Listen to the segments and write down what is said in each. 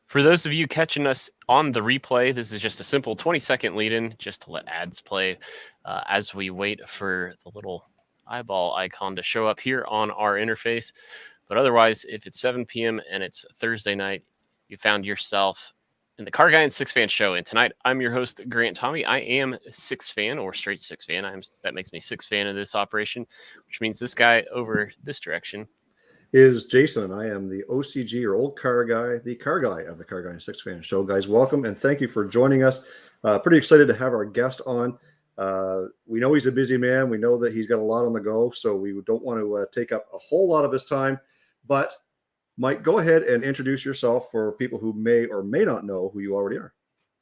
For those of you catching us on the replay, this is just a simple 20-second lead-in just to let ads play as we wait for the little eyeball icon to show up here on our interface. But otherwise, if it's 7 p.m. and it's Thursday night, you found yourself in the CarRguy SixFan show. And tonight, I'm your host, Grant Tommy. I am SixFan, or straight SixFan. That makes me SixFan of this operation, which means this guy over this direction is Jason, and I am the OCG, or old car guy, the car guy of the CarRguy SixFan show. Guys, welcome and thank you for joining us. Pretty excited to have our guest on. We know he's a busy man. We know that he's got a lot on the go, so we don't want to take up a whole lot of his time. But Mike, go ahead and introduce yourself for people who may or may not know who you already are.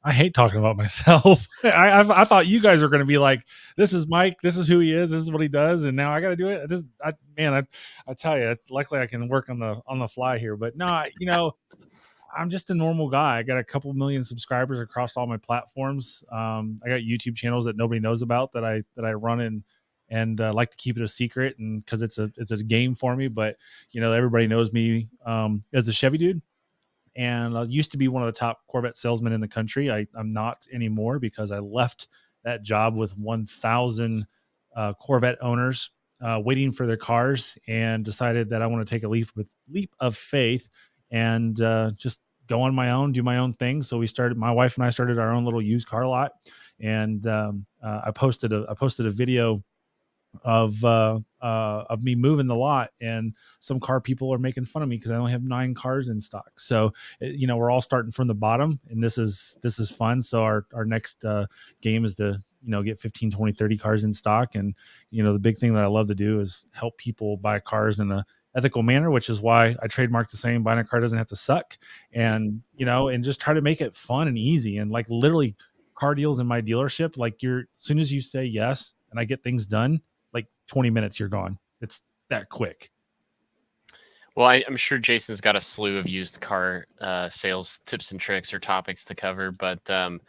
I hate talking about myself. I thought you guys are going to be like, this is Mike, this is who he is, this is what he does, and now I got to do it. I tell you, luckily I can work on the fly here. But no, I'm just a normal guy. I got a couple million subscribers across all my platforms. I got YouTube channels that nobody knows about that I run and like to keep it a secret, and because it's a game for me. But everybody knows me as the Chevy Dude. And I used to be one of the top Corvette salesmen in the country. I'm not anymore because I left that job with 1,000 Corvette owners waiting for their cars, and decided that I want to take a leap of faith and just go on my own, do my own thing. So my wife and I started our own little used car lot, and I posted a video of me moving the lot, and some car people are making fun of me because I only have 9 cars in stock. So we're all starting from the bottom, and this is fun. So our next game is to get 15, 20, 30 cars in stock. And the big thing that I love to do is help people buy cars in a ethical manner, which is why I trademarked the saying, buying a car doesn't have to suck. And and just try to make it fun and easy. And like literally car deals in my dealership, like as soon as you say yes and I get things done, like 20 minutes, you're gone. It's that quick. Well, I'm sure Jason's got a slew of used car sales tips and tricks or topics to cover, but I'm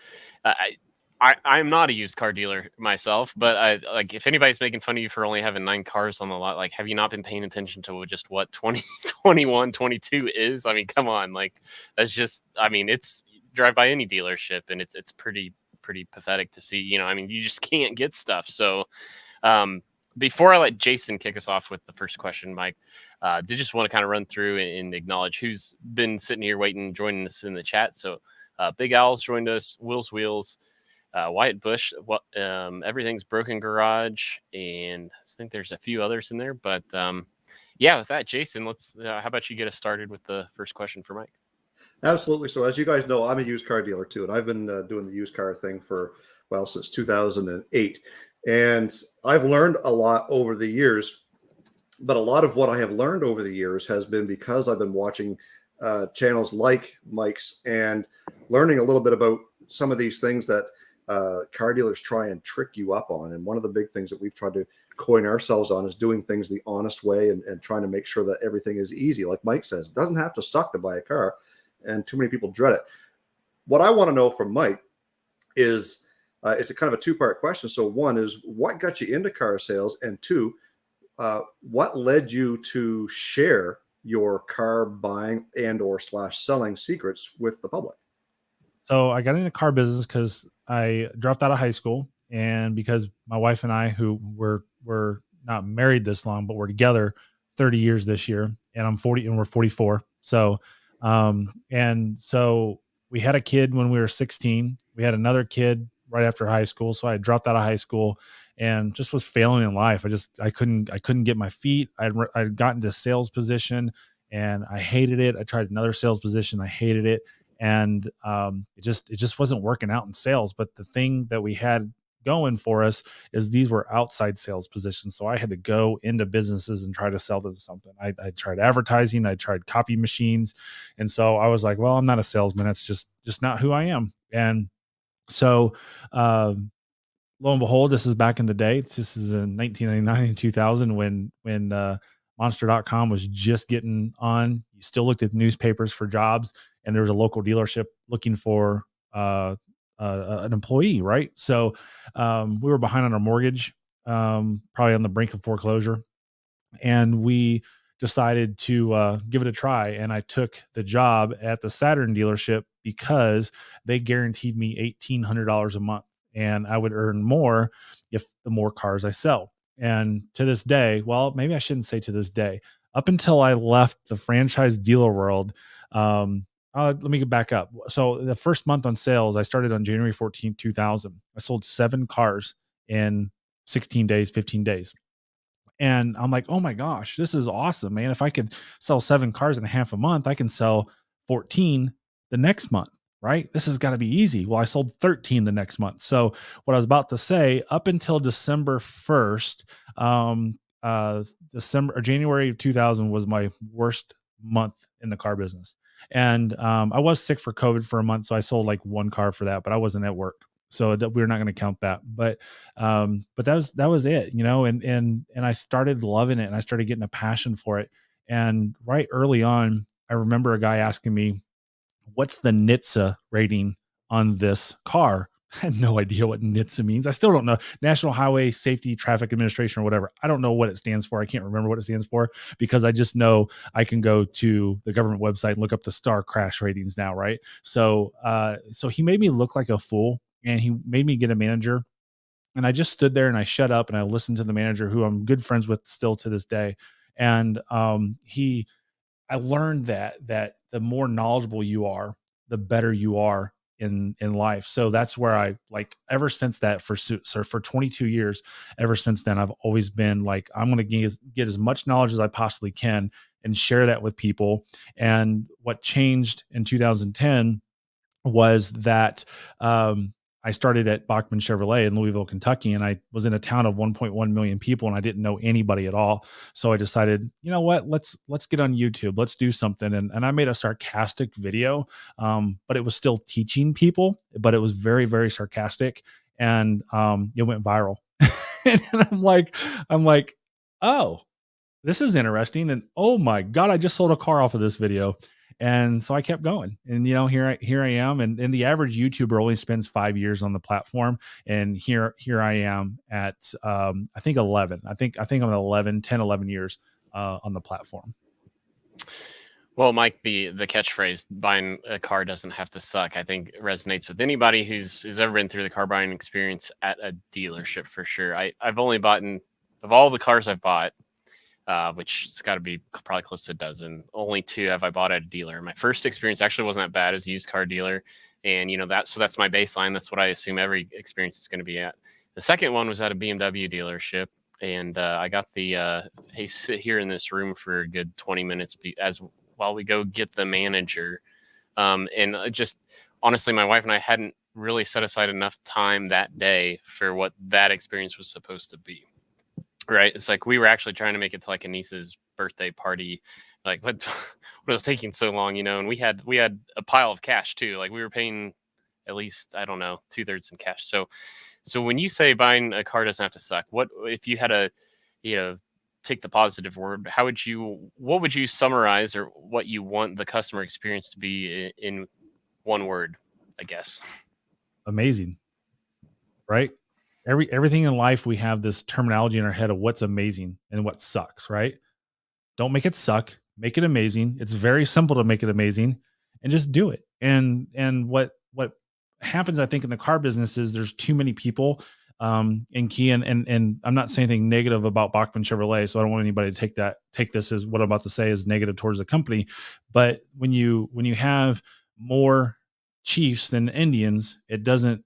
not a used car dealer myself. But if anybody's making fun of you for only having 9 cars on the lot, like, have you not been paying attention to just what 20, 21, 22 is? I mean, come on, like that's just, it's drive by any dealership, and it's pretty pathetic to see. You just can't get stuff. So. Before I let Jason kick us off with the first question, Mike, did just want to kind of run through and acknowledge who's been sitting here waiting, joining us in the chat. So Big Al's joined us, Will's Wheels, Wyatt Bush, Everything's Broken Garage, and I think there's a few others in there. But with that, Jason, let's how about you get us started with the first question for Mike? Absolutely. So as you guys know, I'm a used car dealer too, and I've been doing the used car thing since 2008. And I've learned a lot over the years, but a lot of what I have learned over the years has been because I've been watching channels like Mike's and learning a little bit about some of these things that car dealers try and trick you up on. And one of the big things that we've tried to coin ourselves on is doing things the honest way and trying to make sure that everything is easy. Like Mike says, it doesn't have to suck to buy a car, and too many people dread it. What I want to know from Mike is, it's a kind of a 2-part question. So one is, what got you into car sales? And 2, what led you to share your car buying and/or selling secrets with the public? So I got into the car business because I dropped out of high school, and because my wife and I, who were not married this long, but we're together 30 years this year, and I'm 40 and we're 44. So, so we had a kid when we were 16. We had another kid right after high school. So I dropped out of high school and just was failing in life. I couldn't get my feet. I'd gotten into sales position and I hated it. I tried another sales position. I hated it. And it just wasn't working out in sales. But the thing that we had going for us is these were outside sales positions. So I had to go into businesses and try to sell them something. I tried advertising. I tried copy machines. And so I was like, well, I'm not a salesman. That's just not who I am. And so, lo and behold, this is back in the day. This is in 1999 and 2000 when Monster.com was just getting on. You still looked at newspapers for jobs, and there was a local dealership looking for an employee, right? So we were behind on our mortgage, probably on the brink of foreclosure, and we decided to give it a try, and I took the job at the Saturn dealership because they guaranteed me $1,800 a month, and I would earn more if the more cars I sell. And to this day, well, maybe I shouldn't say to this day, up until I left the franchise dealer world, let me get back up. So the first month on sales, I started on January 14th, 2000. I sold 7 cars in 16 days, 15 days. And I'm like, oh my gosh, this is awesome, man. If I could sell 7 cars in half a month, I can sell 14 the next month, right? This has got to be easy. Well, I sold 13 the next month. So what I was about to say, up until December 1st, December or January of 2000 was my worst month in the car business. And I was sick for COVID for a month. So I sold like 1 car for that, but I wasn't at work. So we're not going to count that, but that was it, you know, and I started loving it, and I started getting a passion for it. And right early on, I remember a guy asking me, what's the NHTSA rating on this car? I had no idea what NHTSA means. I still don't know. National Highway Safety Traffic Administration or whatever. I don't know what it stands for. I can't remember what it stands for, because I just know I can go to the government website and look up the star crash ratings now, right? So he made me look like a fool, and he made me get a manager. And I just stood there and I shut up and I listened to the manager, who I'm good friends with still to this day. And I learned that the more knowledgeable you are, the better you are in life. So that's where I, like, ever since that, for 22 years, ever since then, I've always been like, I'm going to get as much knowledge as I possibly can and share that with people. And what changed in 2010 was that I started at Bachman Chevrolet in Louisville, Kentucky, and I was in a town of 1.1 million people, and I didn't know anybody at all. So I decided, you know what, let's get on YouTube. Let's do something. And I made a sarcastic video, but it was still teaching people, but it was very, very sarcastic. And it went viral. And I'm like, oh, this is interesting. And oh my God, I just sold a car off of this video. And so I kept going, and, you know, here I am. And the average YouTuber only spends 5 years on the platform. And here I am at, I think 11, I think I'm 10, 11 years on the platform. Well, Mike, the catchphrase "buying a car doesn't have to suck," I think resonates with anybody who's ever been through the car buying experience at a dealership, for sure. I've only bought, of all the cars I've bought, which has got to be probably close to a dozen, only 2 have I bought at a dealer. My first experience actually wasn't that bad as a used car dealer. And, you know, that's my baseline. That's what I assume every experience is going to be at. The second one was at a BMW dealership. And I got the, hey, sit here in this room for a good 20 minutes while we go get the manager. And just honestly, my wife and I hadn't really set aside enough time that day for what that experience was supposed to be. Right. It's like we were actually trying to make it to like a niece's birthday party. Like, what was taking so long, you know? And we had a pile of cash too. Like, we were paying at least, I don't know, 2/3 in cash. So when you say buying a car doesn't have to suck, what if you had a, you know, take the positive word, what would you summarize, or what you want the customer experience to be in one word, I guess? Amazing. Right? Everything in life, we have this terminology in our head of what's amazing and what sucks, right? Don't make it suck, make it amazing. It's very simple to make it amazing, and just do it. And what happens, I think, in the car business is there's too many people in key, and I'm not saying anything negative about Bachman Chevrolet, so I don't want anybody to take this as what I'm about to say is negative towards the company. But when you have more chiefs than Indians, it doesn't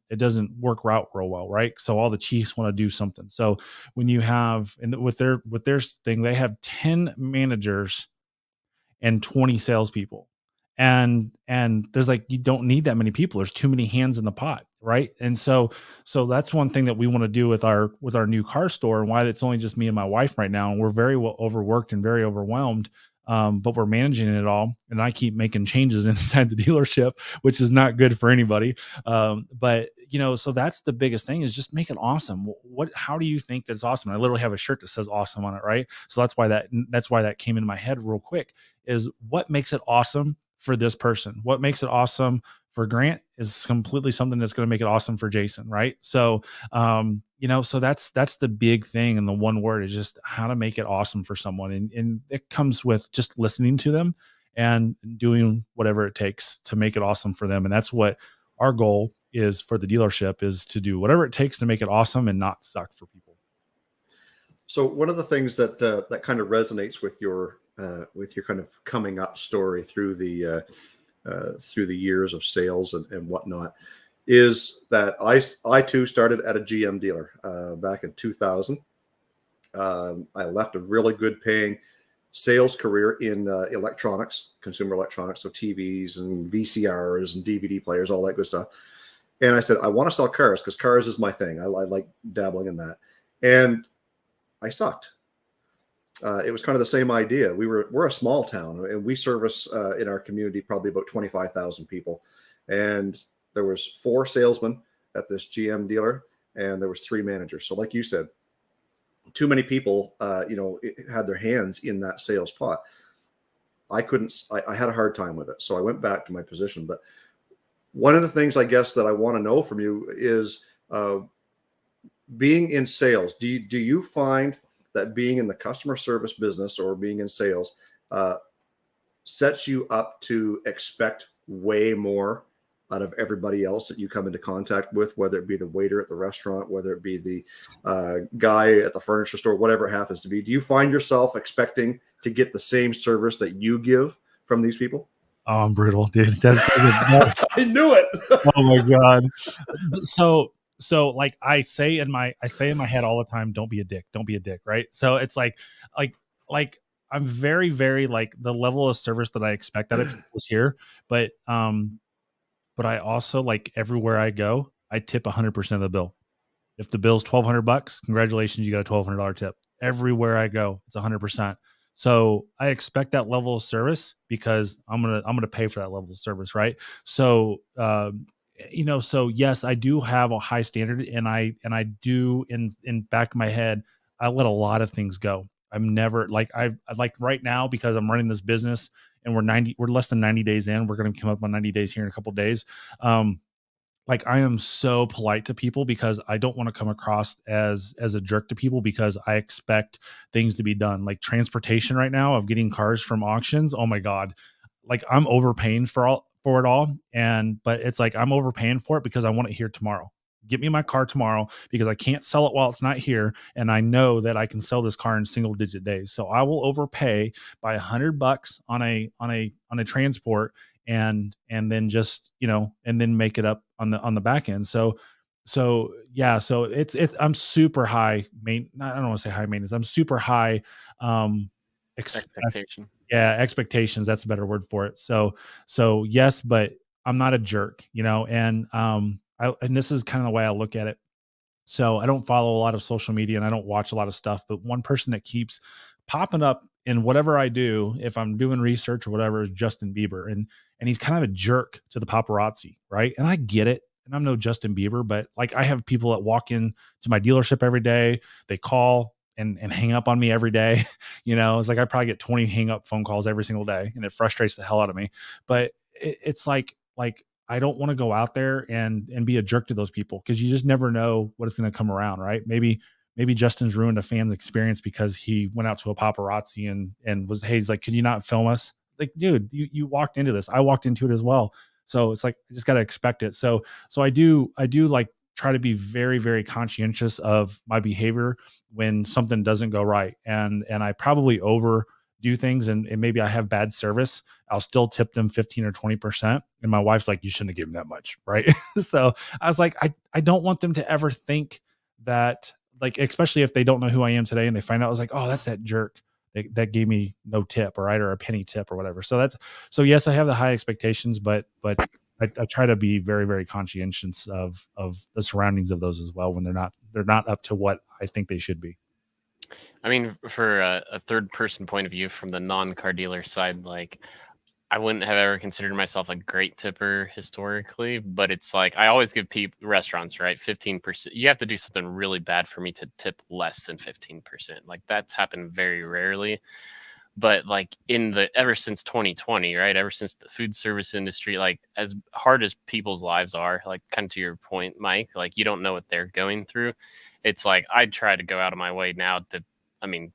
work out real well, right? So all the chiefs want to do something. So when you have, and with their thing, they have 10 managers and 20 salespeople, and there's like, you don't need that many people. There's too many hands in the pot, right? And so that's one thing that we want to do with our new car store, and why it's only just me and my wife right now. And we're very well overworked and very overwhelmed. But we're managing it all, and I keep making changes inside the dealership, which is not good for anybody. But, you know, so that's the biggest thing, is just make it awesome. How do you think that's awesome? I literally have a shirt that says awesome on it, right? So that's why that came into my head real quick, is what makes it awesome for this person? What makes it awesome for Grant is completely something that's going to make it awesome for Jason. Right. So, so that's the big thing. And the one word is just how to make it awesome for someone. And it comes with just listening to them and doing whatever it takes to make it awesome for them. And that's what our goal is for the dealership, is to do whatever it takes to make it awesome and not suck for people. So one of the things that that kind of resonates with your kind of coming up story through the years of sales and whatnot is that I too started at a GM dealer back in 2000. I left a really good paying sales career in electronics, consumer electronics, so TVs and VCRs and DVD players, all that good stuff. And I said, I want to sell cars because cars is my thing. I like dabbling in that. And I sucked. It was kind of the same idea. We're a small town, and we service in our community probably about 25,000 people. And there was 4 salesmen at this GM dealer, and there was 3 managers. So like you said, too many people, had their hands in that sales pot. I had a hard time with it. So I went back to my position. But one of the things I guess that I want to know from you is being in sales. Do you find that being in the customer service business or being in sales sets you up to expect way more out of everybody else that you come into contact with, whether it be the waiter at the restaurant, whether it be the guy at the furniture store, whatever it happens to be? Do you find yourself expecting to get the same service that you give from these people? Oh, I'm brutal, dude. I knew it. Oh my God. So like I say in my head all the time, don't be a dick, right? So it's like I'm very, very like the level of service that I expect out of people is here, but I also, like, everywhere I go, I tip 100% of the bill. If the bill's $1,200, congratulations, you got a $1,200 tip. Everywhere I go, it's 100%. So I expect that level of service because I'm gonna pay for that level of service, right? So so yes, I do have a high standard, and I do in back of my head, I let a lot of things go. I'm never like I like right now, because I'm running this business and we're less than 90 days in. We're going to come up on 90 days here in a couple of days. Like I am so polite to people because I don't want to come across as a jerk to people, because I expect things to be done. Like transportation right now of getting cars from auctions. Oh my God. Like I'm overpaying for it all. But it's like, I'm overpaying for it because I want it here tomorrow. Get me my car tomorrow, because I can't sell it while it's not here. And I know that I can sell this car in single digit days. So I will overpay by $100 on a transport, and then just, and then make it up on the back end. So yeah, so it's I'm super high I don't want to say high maintenance. I'm super high Expectation. yeah, expectations. That's a better word for it. So yes, but I'm not a jerk, and and this is kind of the way I look at it. So I don't follow a lot of social media and I don't watch a lot of stuff, but one person that keeps popping up in whatever I do, if I'm doing research or whatever, is Justin Bieber. And he's kind of a jerk to the paparazzi, right? And I get it. And I'm no Justin Bieber, but like I have people that walk in to my dealership every day. They call and hang up on me every day. It's like I probably get 20 hang up phone calls every single day, and it frustrates the hell out of me. But it's like I don't want to go out there and be a jerk to those people, because you just never know what is going to come around, right? Maybe Justin's ruined a fan's experience because he went out to a paparazzi and was, hey, he's like, could you not film us? Like, dude, you walked into this. I walked into it as well. So it's like, I just got to expect it. So I do like try to be very, very conscientious of my behavior when something doesn't go right. And I probably overdo things, and maybe I have bad service. I'll still tip them 15 or 20%. And my wife's like, you shouldn't have given that much. Right. So I was like, I don't want them to ever think that, like, especially if they don't know who I am today and they find out, I was like, oh, that's that jerk that gave me no tip, or right, or a penny tip or whatever. So yes, I have the high expectations, but I try to be very, very conscientious of the surroundings of those as well when they're not up to what I think they should be. I mean, for a third person point of view from the non-car dealer side, like I wouldn't have ever considered myself a great tipper historically, but it's like I always give restaurants, right, 15%. You have to do something really bad for me to tip less than 15%. Like that's happened very rarely. But like ever since 2020, right? Ever since the food service industry, like as hard as people's lives are, like kind of to your point, Mike, like you don't know what they're going through. It's like I'd try to go out of my way now to, I mean,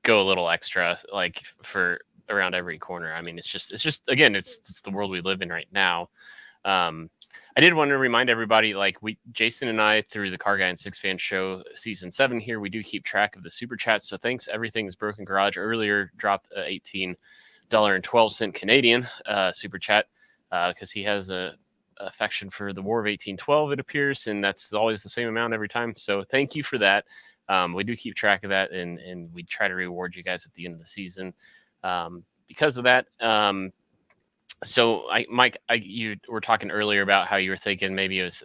go a little extra like for around every corner. I mean, it's just again, it's the world we live in right now. I did want to remind everybody, like Jason and I, through the Car Guy and SixFan show season 7 here, we do keep track of the super chats. So thanks. Everything is Broken Garage earlier dropped $18.12 Canadian super chat because he has a affection for the War of 1812, it appears, and that's always the same amount every time. So thank you for that. We do keep track of that, and we try to reward you guys at the end of the season because of that. So Mike, you were talking earlier about how you were thinking maybe it was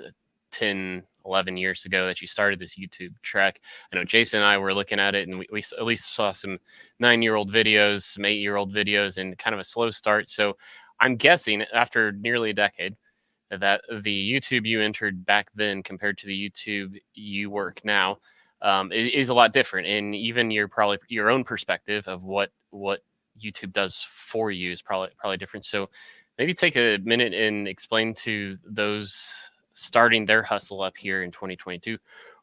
10, 11 years ago that you started this YouTube track. I know Jason and I were looking at it, and we at least saw some 9-year-old videos, some 8-year-old videos, and kind of a slow start. So I'm guessing after nearly a decade that the YouTube you entered back then compared to the YouTube you work now is a lot different. And even your own perspective of what YouTube does for you is probably different. So maybe take a minute and explain to those starting their hustle up here in 2022,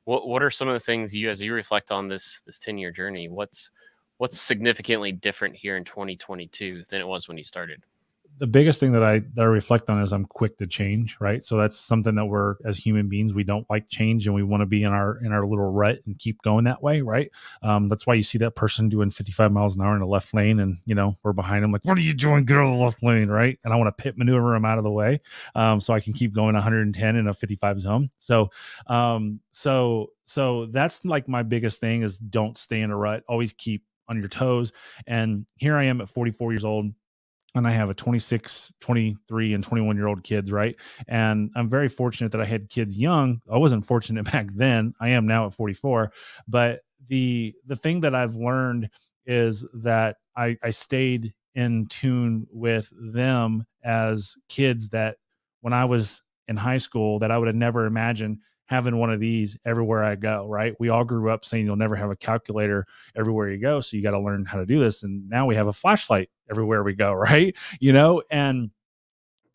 what are some of the things as you reflect on this 10-year journey, what's significantly different here in 2022 than it was when you started? The biggest thing that I reflect on is I'm quick to change, right? So that's something that we're, as human beings, we don't like change, and we want to be in our little rut and keep going that way, right? That's why you see that person doing 55 miles an hour in the left lane, and we're behind them like, what are you doing? Get out of the left lane, right? And I want to pit maneuver them out of the way, so I can keep going 110 in a 55 zone. So that's like my biggest thing is don't stay in a rut. Always keep on your toes. And here I am at 44 years old. And I have a 26, 23, and 21-year-old kids, right? And I'm very fortunate that I had kids young. I wasn't fortunate back then. I am now at 44. But the thing that I've learned is that I stayed in tune with them as kids that when I was in high school that I would have never imagined having one of these everywhere I go, right? We all grew up saying you'll never have a calculator everywhere you go. So you got to learn how to do this. And now we have a flashlight everywhere we go, right? And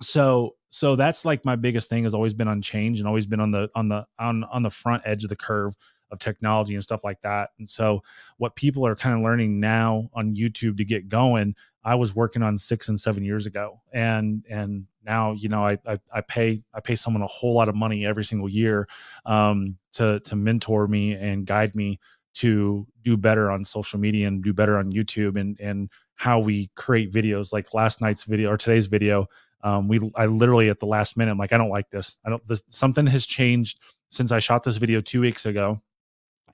so that's like my biggest thing has always been on change and always been on the front edge of the curve of technology and stuff like that. And so what people are kind of learning now on YouTube to get going, I was working on 6 and 7 years ago. And now, I pay someone a whole lot of money every single year to mentor me and guide me to do better on social media and do better on YouTube and how we create videos like last night's video or today's video. I literally at the last minute, I'm like, I don't like this. Something has changed since I shot this video 2 weeks ago.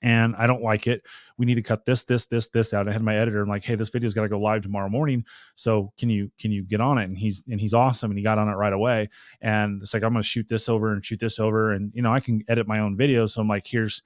And I don't like it. We need to cut this out. I had my editor. I'm like, hey, this video's got to go live tomorrow morning. So can you get on it? And he's awesome. And he got on it right away. And it's like, I'm going to shoot this over. And, I can edit my own videos. So I'm like, here's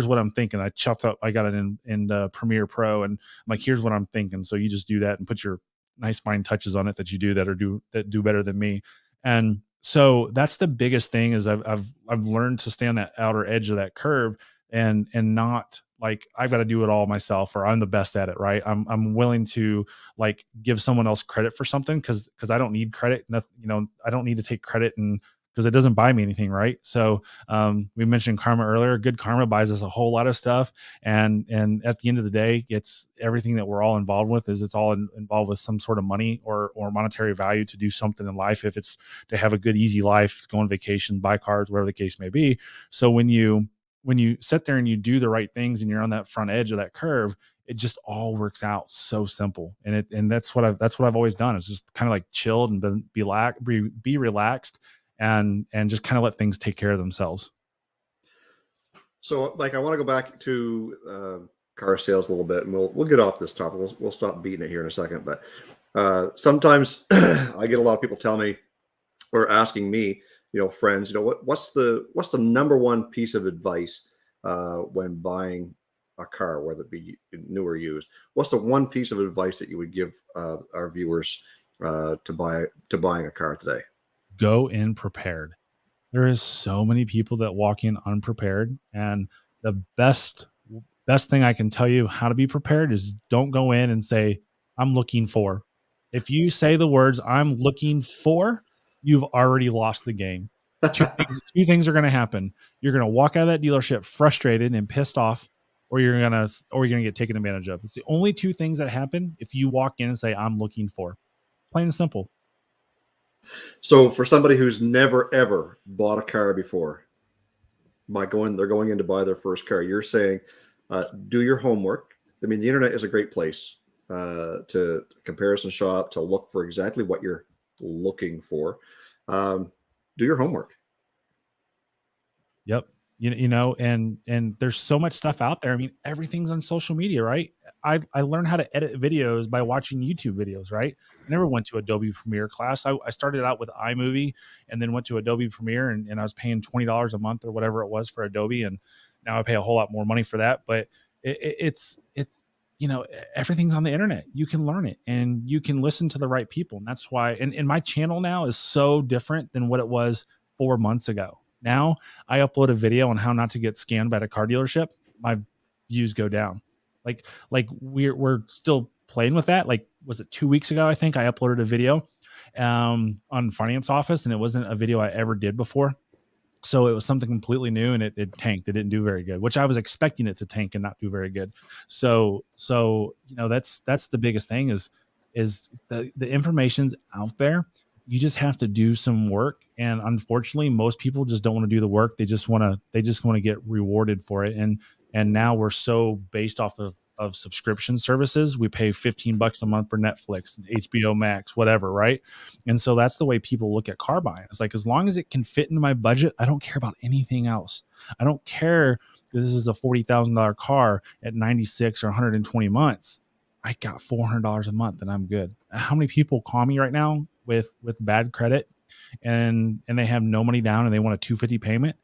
what I'm thinking. I chopped up, I got it in Premiere Pro. And I'm like, here's what I'm thinking. So you just do that and put your nice fine touches on it that you do that do better than me. And so that's the biggest thing is I've learned to stay on that outer edge of that curve and not like I've got to do it all myself or I'm the best at it, right? I'm willing to like give someone else credit for something because I don't need credit. Nothing, I don't need to take credit and because it doesn't buy me anything, right? So we mentioned karma earlier. Good karma buys us a whole lot of stuff, and at the end of the day, it's everything that we're all involved with. It's all involved with some sort of money or monetary value to do something in life. If it's to have a good, easy life, go on vacation, buy cars, whatever the case may be. So when you sit there and you do the right things and you're on that front edge of that curve, it just all works out so simple. And that's what I've always done. It's just kind of like chilled and be relaxed and just kind of let things take care of themselves. So like, I want to go back to car sales a little bit, and we'll get off this topic. We'll stop beating it here in a second. But sometimes I get a lot of people tell me or asking me, friends, what's the number one piece of advice when buying a car, whether it be new or used? What's the one piece of advice that you would give our viewers to buying a car today? Go in prepared. There is so many people that walk in unprepared, and the best best thing I can tell you how to be prepared is don't go in and say, I'm looking for. If you say the words, I'm looking for, you've already lost the game. Two things are going to happen. You're going to walk out of that dealership frustrated and pissed off, or you're going to get taken advantage of. It's the only two things that happen if you walk in and say, I'm looking for. Plain and simple. So for somebody who's never, ever bought a car before, they're going in to buy their first car, you're saying, do your homework. I mean, the internet is a great place to comparison shop, to look for exactly what you're looking for. Do your homework. Yep. You know, and there's so much stuff out there. I mean, everything's on social media, right? I learned how to edit videos by watching YouTube videos, right? I never went to Adobe Premiere class. I started out with iMovie and then went to Adobe Premiere, and I was paying $20 a month or whatever it was for Adobe. And now I pay a whole lot more money for that. But it's you know, everything's on the internet. You can learn it and you can listen to the right people. And that's why, and my channel now is so different than what it was 4 months ago. Now I upload a video on how not to get scammed by the car dealership. My views go down. Like we're still playing with that. Like, was it 2 weeks ago? I think I uploaded a video on Finance Office, and it wasn't a video I ever did before. So it was something completely new, and it tanked. It didn't do very good, which I was expecting it to tank and not do very good. So, you know, that's the biggest thing is the information's out there. You just have to do some work. And unfortunately, most people just don't want to do the work. They just want to get rewarded for it. And now we're so based off of subscription services. We pay $15 a month for Netflix, HBO Max, whatever, right? And so that's the way people look at car buying. It's like, as long as it can fit into my budget, I don't care about anything else. I don't care if this is a $40,000 car at 96 or 120 months. I got $400 a month and I'm good. How many people call me right now with bad credit and they have no money down and they want a $250 payment?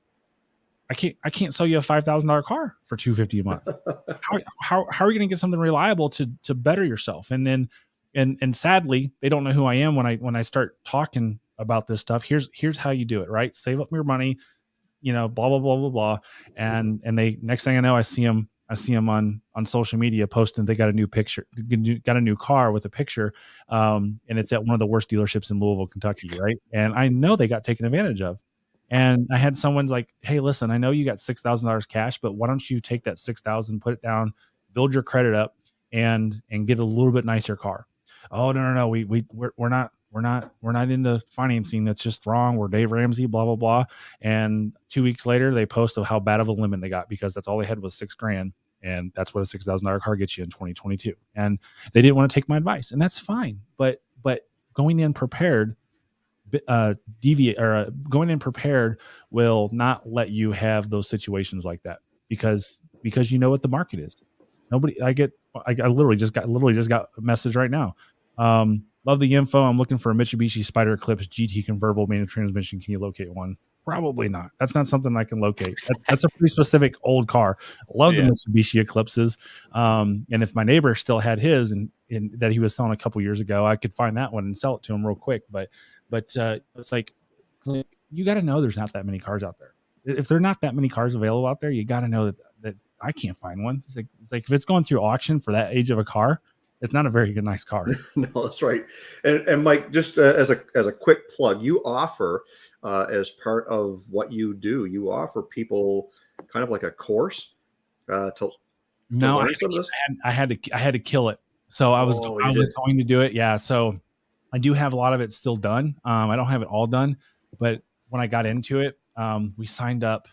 I can't sell you a $5,000 car for $250 a month. How are you going to get something reliable to better yourself? And then, and sadly, they don't know who I am when I start talking about this stuff. Here's how you do it, right? Save up your money, you know, blah, blah, blah, blah, blah. And they, next thing I know, I see them on social media posting they got a new picture, got a new car with a picture. And it's at one of the worst dealerships in Louisville, Kentucky. Right. And I know they got taken advantage of. And I had someone's like, hey, listen, I know you got $6,000 cash, but why don't you take that $6,000, put it down, build your credit up and get a little bit nicer car. Oh, no. We're not into financing. That's just wrong. We're Dave Ramsey, blah, blah, blah. And 2 weeks later, they post of how bad of a limit they got because that's all they had was $6,000. And that's what a $6,000 car gets you in 2022. And they didn't want to take my advice, and that's fine. But going in prepared, going in prepared will not let you have those situations like that because you know what the market is. I literally just got a message right now. Love the info. I'm looking for a Mitsubishi Spider Eclipse GT convertible manual transmission. Can you locate one? Probably not. That's not something I can locate. That's a pretty specific old car. Love the Mitsubishi Eclipses. And if my neighbor still had his and that he was selling a couple years ago, I could find that one and sell it to him real quick. But it's like you got to know there's not that many cars out there. If there are not that many cars available out there, you got to know that I can't find one. It's like if it's going through auction for that age of a car, it's not a very good, nice car. No, that's right. And Mike, just as a quick plug, you offer as part of what you do, you offer people kind of like a course to no, I had to kill it. So I was going to do it. Yeah. So I do have a lot of it still done. I don't have it all done, but when I got into it, we signed up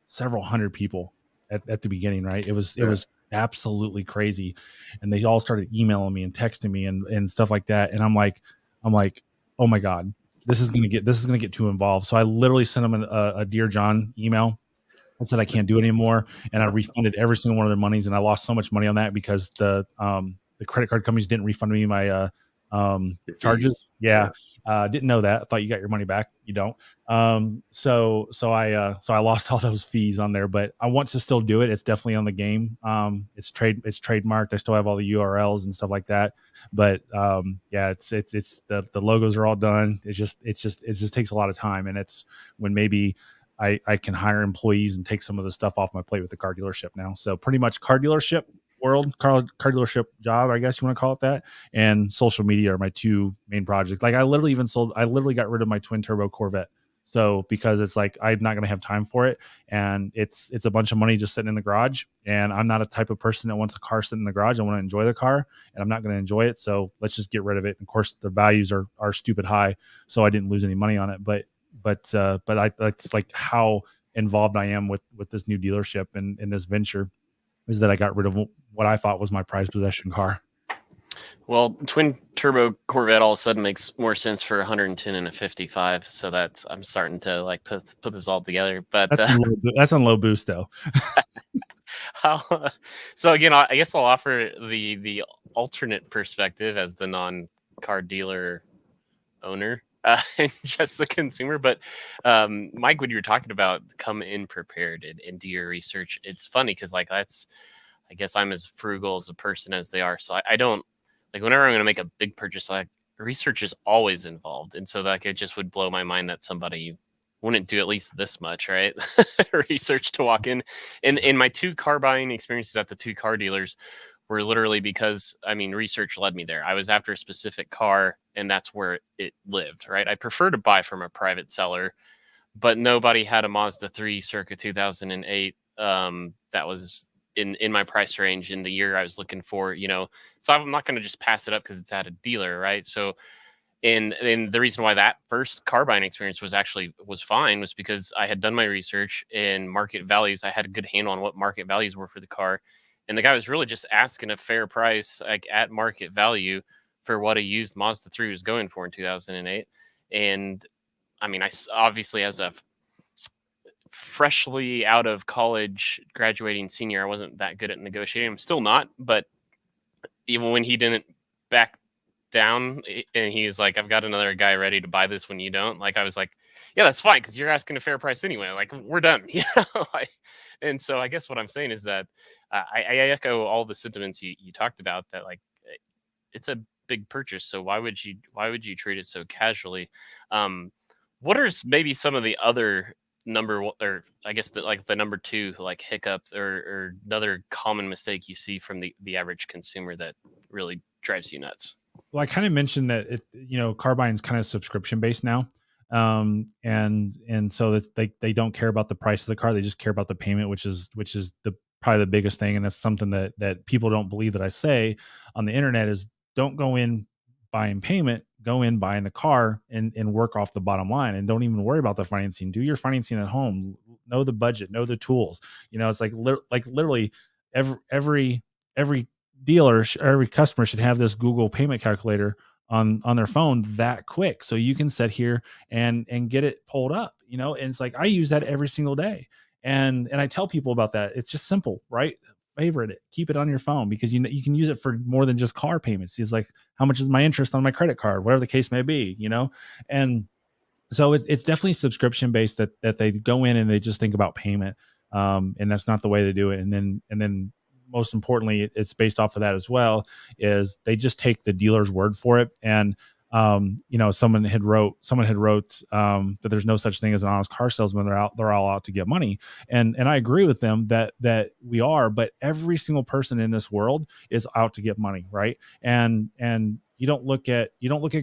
several hundred people at the beginning, right? It was absolutely crazy. And they all started emailing me and texting me and stuff like that. And I'm like, oh my God, this is going to get too involved. So I literally sent them a Dear John email. I said, I can't do it anymore. And I refunded every single one of their monies. And I lost so much money on that because the credit card companies didn't refund me my charges. Yeah. Didn't know that. I thought you got your money back. You don't. So I lost all those fees on there, but I want to still do it. It's definitely on the game. It's trademarked. I still have all the URLs and stuff like that. But it's the logos are all done. It just takes a lot of time. And it's when maybe I can hire employees and take some of the stuff off my plate with the car dealership now. So pretty much car dealership world, car dealership job, I guess you want to call it that, and social media are my two main projects. Like I literally got rid of my twin turbo Corvette. So because it's like I'm not going to have time for it, and it's a bunch of money just sitting in the garage, and I'm not a type of person that wants a car sitting in the garage. I want to enjoy the car, and I'm not going to enjoy it. So let's just get rid of it. And of course, the values are stupid high, so I didn't lose any money on it. But that's like how involved I am with this new dealership and in this venture, is that I got rid of what I thought was my prized possession car. Well, twin turbo Corvette all of a sudden makes more sense for 110 and a 55. So I'm starting to like put this all together. But that's on low boost though. So again, I guess I'll offer the alternate perspective as the non-car dealer owner, and just the consumer. But Mike, when you were talking about come in prepared and do your research, it's funny because like I guess I'm as frugal as a person as they are. So I don't. Like whenever I'm going to make a big purchase, like research is always involved. And so like it just would blow my mind that somebody wouldn't do at least this much, right? Research to walk in. And my 2 car buying experiences at the 2 car dealers were literally because, I mean, research led me there. I was after a specific car and that's where it lived, right? I prefer to buy from a private seller, but nobody had a Mazda 3 circa 2008 that was in my price range in the year I was looking for, so I'm not going to just pass it up because it's at a dealer, right? So, and the reason why that first car buying experience was fine was because I had done my research and market values. I had a good handle on what market values were for the car, and the guy was really just asking a fair price, like at market value, for what a used Mazda 3 was going for in 2008. And I mean, I obviously, as a freshly out of college graduating senior, I wasn't that good at negotiating. I'm still not, but even when he didn't back down and he's like, I've got another guy ready to buy this when you don't, like I was like, yeah, that's fine because you're asking a fair price anyway, like we're done. And so I guess what I'm saying is that I echo all the sentiments you talked about, that like it's a big purchase, so why would you treat it so casually? What are maybe some of the other or I guess the number 2 like hiccup or another common mistake you see from the average consumer that really drives you nuts? Well, I kind of mentioned that car buying is kind of subscription based now. And so that they don't care about the price of the car. They just care about the payment, which is probably the biggest thing. And that's something that people don't believe that I say on the internet is don't go in buying payment, go in buying the car and work off the bottom line, and don't even worry about the financing. Do your financing at home, know the budget, know the tools. It's like literally every dealer, every customer should have this Google payment calculator on their phone that quick. So you can sit here and get it pulled up, and it's like, I use that every single day. And I tell people about that. It's just simple, right? Favorite it, keep it on your phone, because you can use it for more than just car payments. It's like, how much is my interest on my credit card, whatever the case may be, and so it's definitely subscription based that they go in and they just think about payment. And that's not the way to do it. And then most importantly, it's based off of that as well, is they just take the dealer's word for it. And someone had wrote that there's no such thing as an honest car salesman. They're all out to get money. And I agree with them that we are, but every single person in this world is out to get money. Right. And you don't look at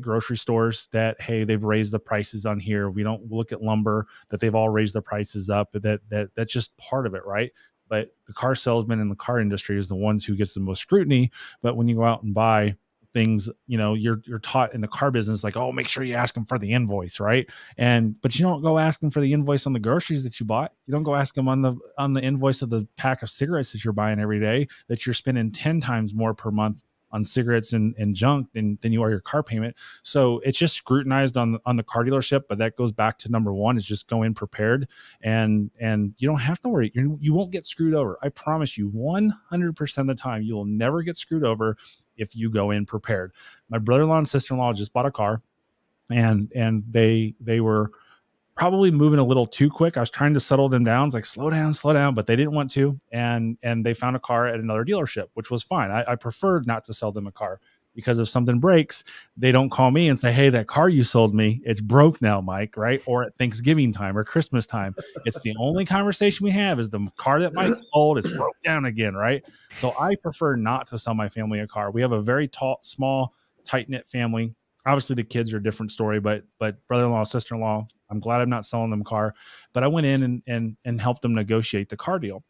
grocery stores that, hey, they've raised the prices on here. We don't look at lumber that they've all raised the prices up. That's just part of it. Right. But the car salesman in the car industry is the ones who gets the most scrutiny. But when you go out and buy things, you're taught in the car business, like, oh, make sure you ask them for the invoice, right? But you don't go ask them for the invoice on the groceries that you bought. You don't go ask them on the invoice of the pack of cigarettes that you're buying every day, that you're spending 10 times more per month on cigarettes and junk than you are your car payment. So it's just scrutinized on the car dealership. But that goes back to number 1, is just go in prepared, and you don't have to worry. You won't get screwed over. I promise you 100% of the time, you will never get screwed over if you go in prepared. My brother-in-law and sister-in-law just bought a car, and they were probably moving a little too quick. I was trying to settle them down. It's like, slow down, but they didn't want to. And they found a car at another dealership, which was fine. I preferred not to sell them a car. because if something breaks, they don't call me and say, hey, that car you sold me, it's broke now, Mike, right? Or at Thanksgiving time or Christmas time. It's the only conversation we have is the car that Mike sold, it's broke down again, right? So I prefer not to sell my family a car. We have a very small, tight-knit family. Obviously the kids are a different story, but brother-in-law, sister-in-law, I'm glad I'm not selling them a car. But I went in and helped them negotiate the car deal.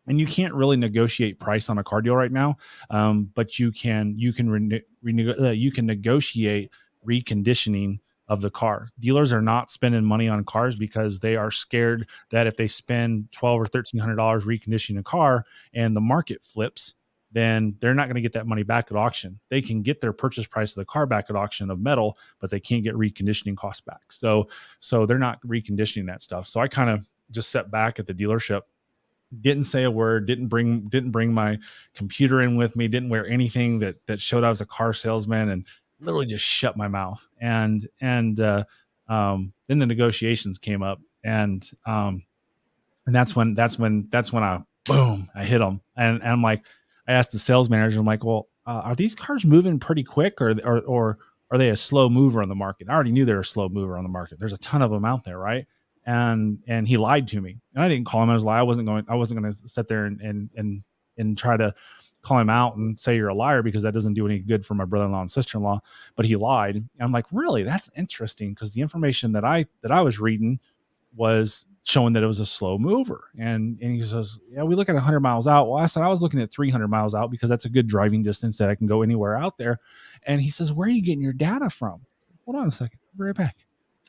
And you can't really negotiate price on a car deal right now, but you can negotiate reconditioning of the car. Dealers are not spending money on cars because they are scared that if they spend $1,200 or $1,300 reconditioning a car and the market flips, then they're not going to get that money back at auction. They can get their purchase price of the car back at auction of metal, but they can't get reconditioning costs back. So they're not reconditioning that stuff. So I kind of just sat back at the dealership, didn't say a word, didn't bring my computer in with me, didn't wear anything that showed I was a car salesman, and literally just shut my mouth. And then the negotiations came up, and that's when I hit them. And I'm like, I asked the sales manager, I'm like, well, are these cars moving pretty quick, or are they a slow mover on the market? I already knew they were a slow mover on the market. There's a ton of them out there, right? And he lied to me, and I didn't call him as a lie. I wasn't going to sit there and try to call him out and say you're a liar, because that doesn't do any good for my brother-in-law and sister-in-law. But he lied. And I'm like, really? That's interesting, because the information that I was reading was showing that it was a slow mover. And he says, yeah, we look at 100 miles out. Well, I said I was looking at 300 miles out because that's a good driving distance that I can go anywhere out there. And he says, where are you getting your data from? Hold on a second. I'll be right back.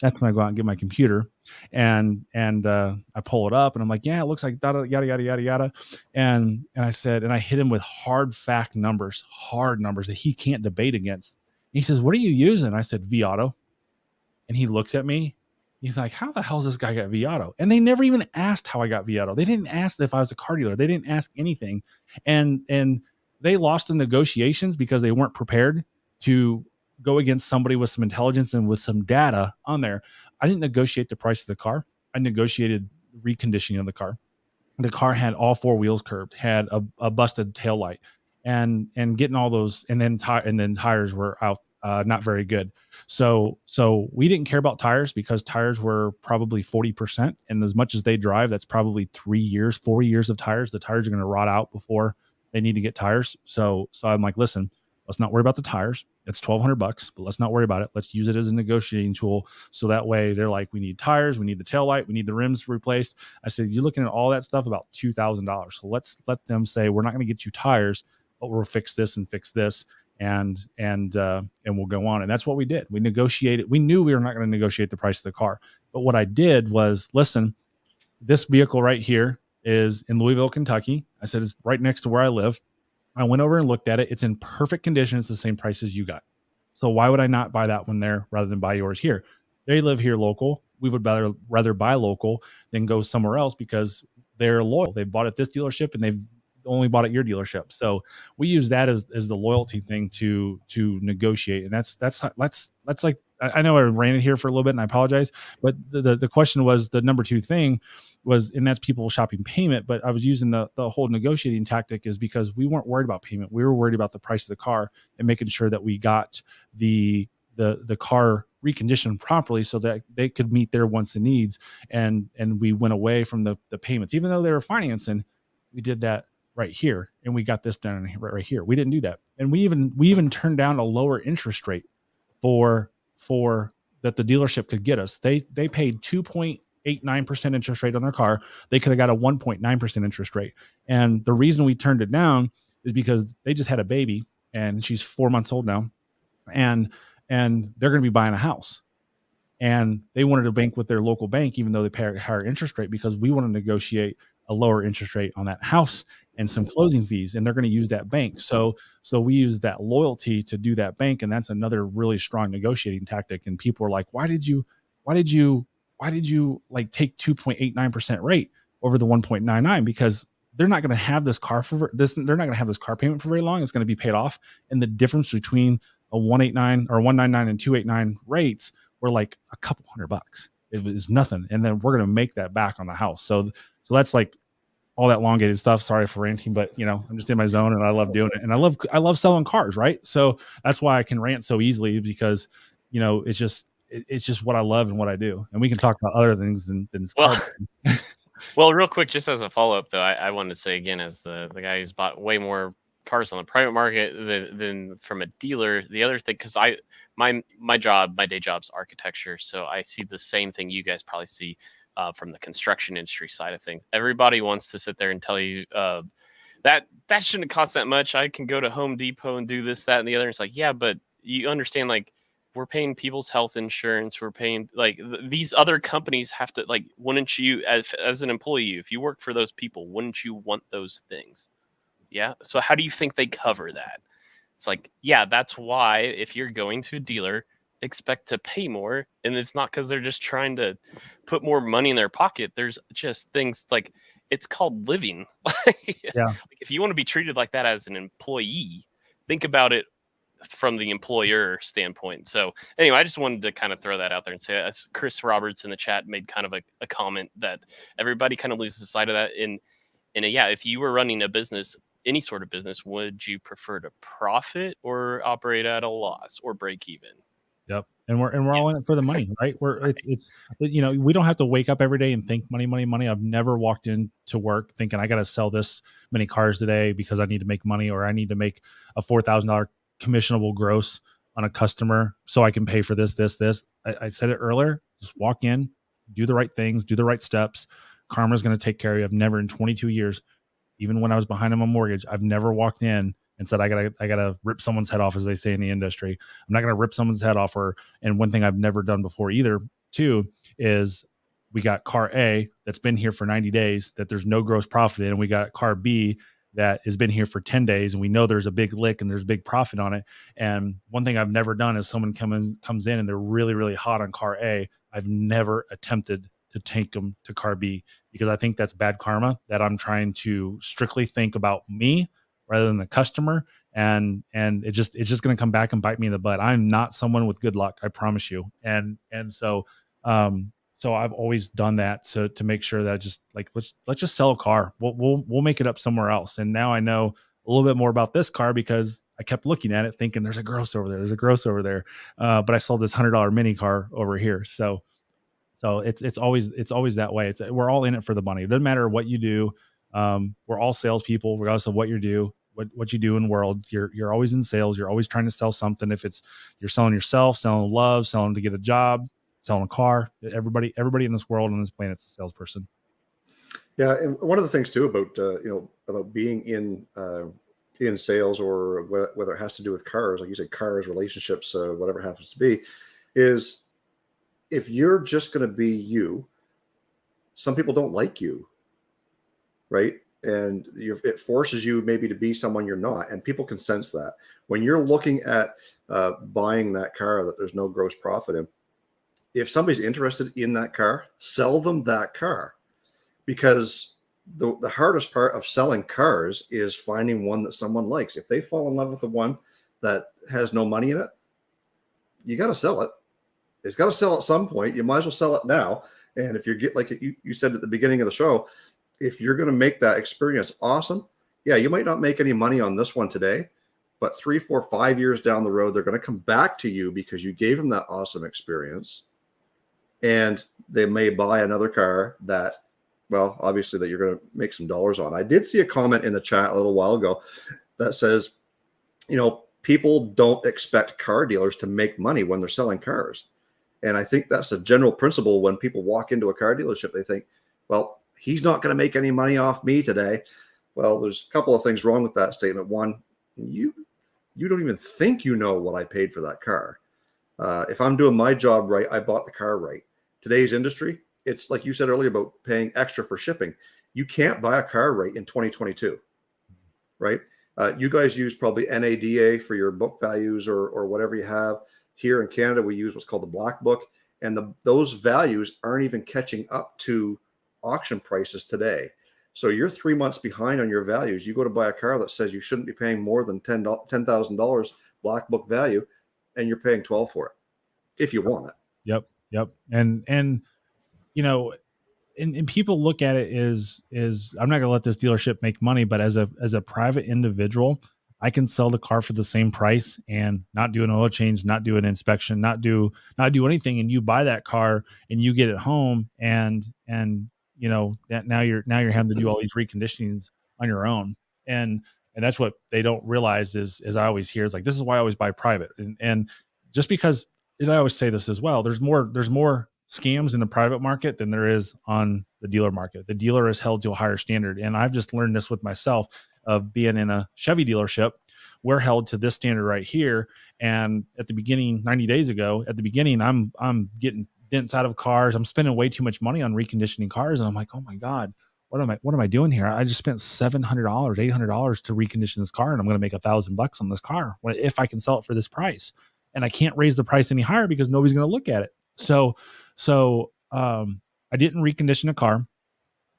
That's when I go out and get my computer, and I pull it up, and I'm like, yeah, it looks like yada, yada, yada, yada, yada. And I said, and I hit him with hard numbers that he can't debate against. And he says, what are you using? I said, Viato. And he looks at me. He's like, how the hell has this guy got Viato? And they never even asked how I got Viato. They didn't ask if I was a car dealer. They didn't ask anything. And they lost the negotiations because they weren't prepared to go against somebody with some intelligence and with some data on there. I didn't negotiate the price of the car. I negotiated reconditioning of the car. The car had all four wheels curved, had a busted tail light, and getting all those, and then tires were out, not very good. So we didn't care about tires because tires were probably 40%. And as much as they drive, that's probably 4 years of tires. The tires are going to rot out before they need to get tires. So I'm like, listen, let's not worry about the tires. It's $1,200, but let's not worry about it. Let's use it as a negotiating tool. So that way they're like, we need tires, we need the tail light, we need the rims replaced. I said, you're looking at all that stuff about $2,000. So let's let them say, we're not going to get you tires, but we'll fix this and fix this. And we'll go on. And that's what we did. We negotiated. We knew we were not going to negotiate the price of the car. But what I did was, listen, this vehicle right here is in Louisville, Kentucky. I said, it's right next to where I live. I went over and looked at it. It's in perfect condition. It's the same price as you got. So why would I not buy that one there rather than buy yours here? They live here local. We would rather buy local than go somewhere else because they're loyal. They bought at this dealership and they've only bought at your dealership. So we use that as the loyalty thing to negotiate. And that's like, I know I ran it here for a little bit and I apologize, but the question was, the number two thing was, and that's people shopping payment. But I was using the whole negotiating tactic is because we weren't worried about payment. We were worried about the price of the car and making sure that we got the car reconditioned properly so that they could meet their wants and needs. And we went away from the payments, even though they were financing. We did that right here, and we got this done right here. We didn't do that, and we even turned down a lower interest rate for that the dealership could get us. They paid 2.89% interest rate on their car. They could have got a 1.9% interest rate, and the reason we turned it down is because they just had a baby, and she's 4 months old now, and they're going to be buying a house. And they wanted to bank with their local bank, even though they pay a higher interest rate, because we want to negotiate a lower interest rate on that house and some closing fees, and they're going to use that bank. So we use that loyalty to do that bank, and that's another really strong negotiating tactic. And people are like, why did you like take 2.89% rate over the 1.99? Because they're not going to have this car for this. They're not going to have this car payment for very long. It's going to be paid off, and the difference between a 189 or 199 and 289 rates were like a couple $100. It was nothing, and then we're going to make that back on the house. So that's like all that elongated stuff. Sorry for ranting, but I'm just in my zone and I love doing it. And I love selling cars. Right. So that's why I can rant so easily, because, it's just what I love and what I do. And we can talk about other things than Well, car. well, real quick, just as a follow up though, I wanted to say again, as the guy who's bought way more cars on the private market than from a dealer, the other thing, because my day job's architecture, so I see the same thing you guys probably see from the construction industry side of things. Everybody wants to sit there and tell you that shouldn't cost that much. I can go to Home Depot and do this, that, and the other. It's like, yeah, but you understand, like, we're paying people's health insurance. We're paying, like, these other companies have to, like, wouldn't you, as an employee, if you work for those people, wouldn't you want those things? Yeah. So how do you think they cover that? It's like, yeah, that's why if you're going to a dealer, expect to pay more. And it's not because they're just trying to put more money in their pocket. There's just things like, it's called living. Yeah. Like, if you want to be treated like that as an employee, think about it from the employer standpoint. So anyway, I just wanted to kind of throw that out there and say, as Chris Roberts in the chat made kind of a comment, that everybody kind of loses sight of that. And yeah, if you were running a business, any sort of business, would you prefer to profit or operate at a loss or break even? Yep. And we're all in it for the money, right? It's we don't have to wake up every day and think money, money, money. I've never walked into work thinking I got to sell this many cars today because I need to make money, or I need to make a $4,000 commissionable gross on a customer so I can pay for this. I said it earlier. Just walk in, do the right things, do the right steps. Karma's going to take care of you. I've never in 22 years, even when I was behind on my mortgage, I've never walked in and said, I gotta rip someone's head off, as they say in the industry. I'm not gonna rip someone's head off. And one thing I've never done before either, too, is we got car A that's been here for 90 days that there's no gross profit in, and we got car B that has been here for 10 days and we know there's a big lick and there's big profit on it. And one thing I've never done is someone comes in and they're really, really hot on car A. I've never attempted to take them to car B, because I think that's bad karma, that I'm trying to strictly think about me rather than the customer. And it's just going to come back and bite me in the butt. I'm not someone with good luck, I promise you. And so I've always done that. So to make sure that just like, let's just sell a car. We'll make it up somewhere else. And now I know a little bit more about this car because I kept looking at it thinking there's a gross over there. But I sold this $100 mini car over here. So it's always that way. We're all in it for the money. It doesn't matter what you do. We're all salespeople, regardless of what you do, what you do in the world. You're always in sales. You're always trying to sell something. If it's you're selling yourself, selling love, selling to get a job, selling a car. Everybody in this world, on this planet, is a salesperson. Yeah, and one of the things too about being in sales, or whether it has to do with cars, like you said, cars, relationships, whatever it happens to be, is if you're just going to be you, some people don't like you, right? And it forces you maybe to be someone you're not, and people can sense that when you're looking at buying that car that there's no gross profit in. If somebody's interested in that car, sell them that car, because the hardest part of selling cars is finding one that someone likes. If they fall in love with the one that has no money in it, you got to sell it. It's got to sell at some point. You might as well sell it now. And if you like you said at the beginning of the show, if you're going to make that experience awesome, yeah, you might not make any money on this one today, but 3, 4, 5 years down the road, they're going to come back to you because you gave them that awesome experience. And they may buy another car that, well, obviously that you're going to make some dollars on. I did see a comment in the chat a little while ago that says, people don't expect car dealers to make money when they're selling cars. And I think that's a general principle. When people walk into a car dealership, they think, well, he's not going to make any money off me today. Well, there's a couple of things wrong with that statement. One, you don't even think you know what I paid for that car. If I'm doing my job right, I bought the car right. Today's industry, it's like you said earlier about paying extra for shipping. You can't buy a car right in 2022, right? You guys use probably NADA for your book values or whatever you have. Here in Canada, we use what's called the Black Book, and those values aren't even catching up to auction prices today. So you're 3 months behind on your values. You go to buy a car that says you shouldn't be paying more than $10,000 Black Book value, and you're paying $12,000 for it if you want it. Yep. And and people look at it is I'm not going to let this dealership make money, but as a private individual, I can sell the car for the same price and not do an oil change, not do an inspection, not do anything. And you buy that car and you get it home, and that now you're having to do all these reconditionings on your own. And that's what they don't realize is I always hear is like, this is why I always buy private. And just because, and I always say this as well, there's more scams in the private market than there is on the dealer market. The dealer is held to a higher standard. And I've just learned this with myself of being in a Chevy dealership. We're held to this standard right here. And at the beginning, 90 days ago, I'm getting dents out of cars. I'm spending way too much money on reconditioning cars. And I'm like, oh my God, what am I doing here? I just spent $700, $800 to recondition this car, and I'm going to make $1,000 on this car if I can sell it for this price. And I can't raise the price any higher because nobody's going to look at it. So I didn't recondition a car.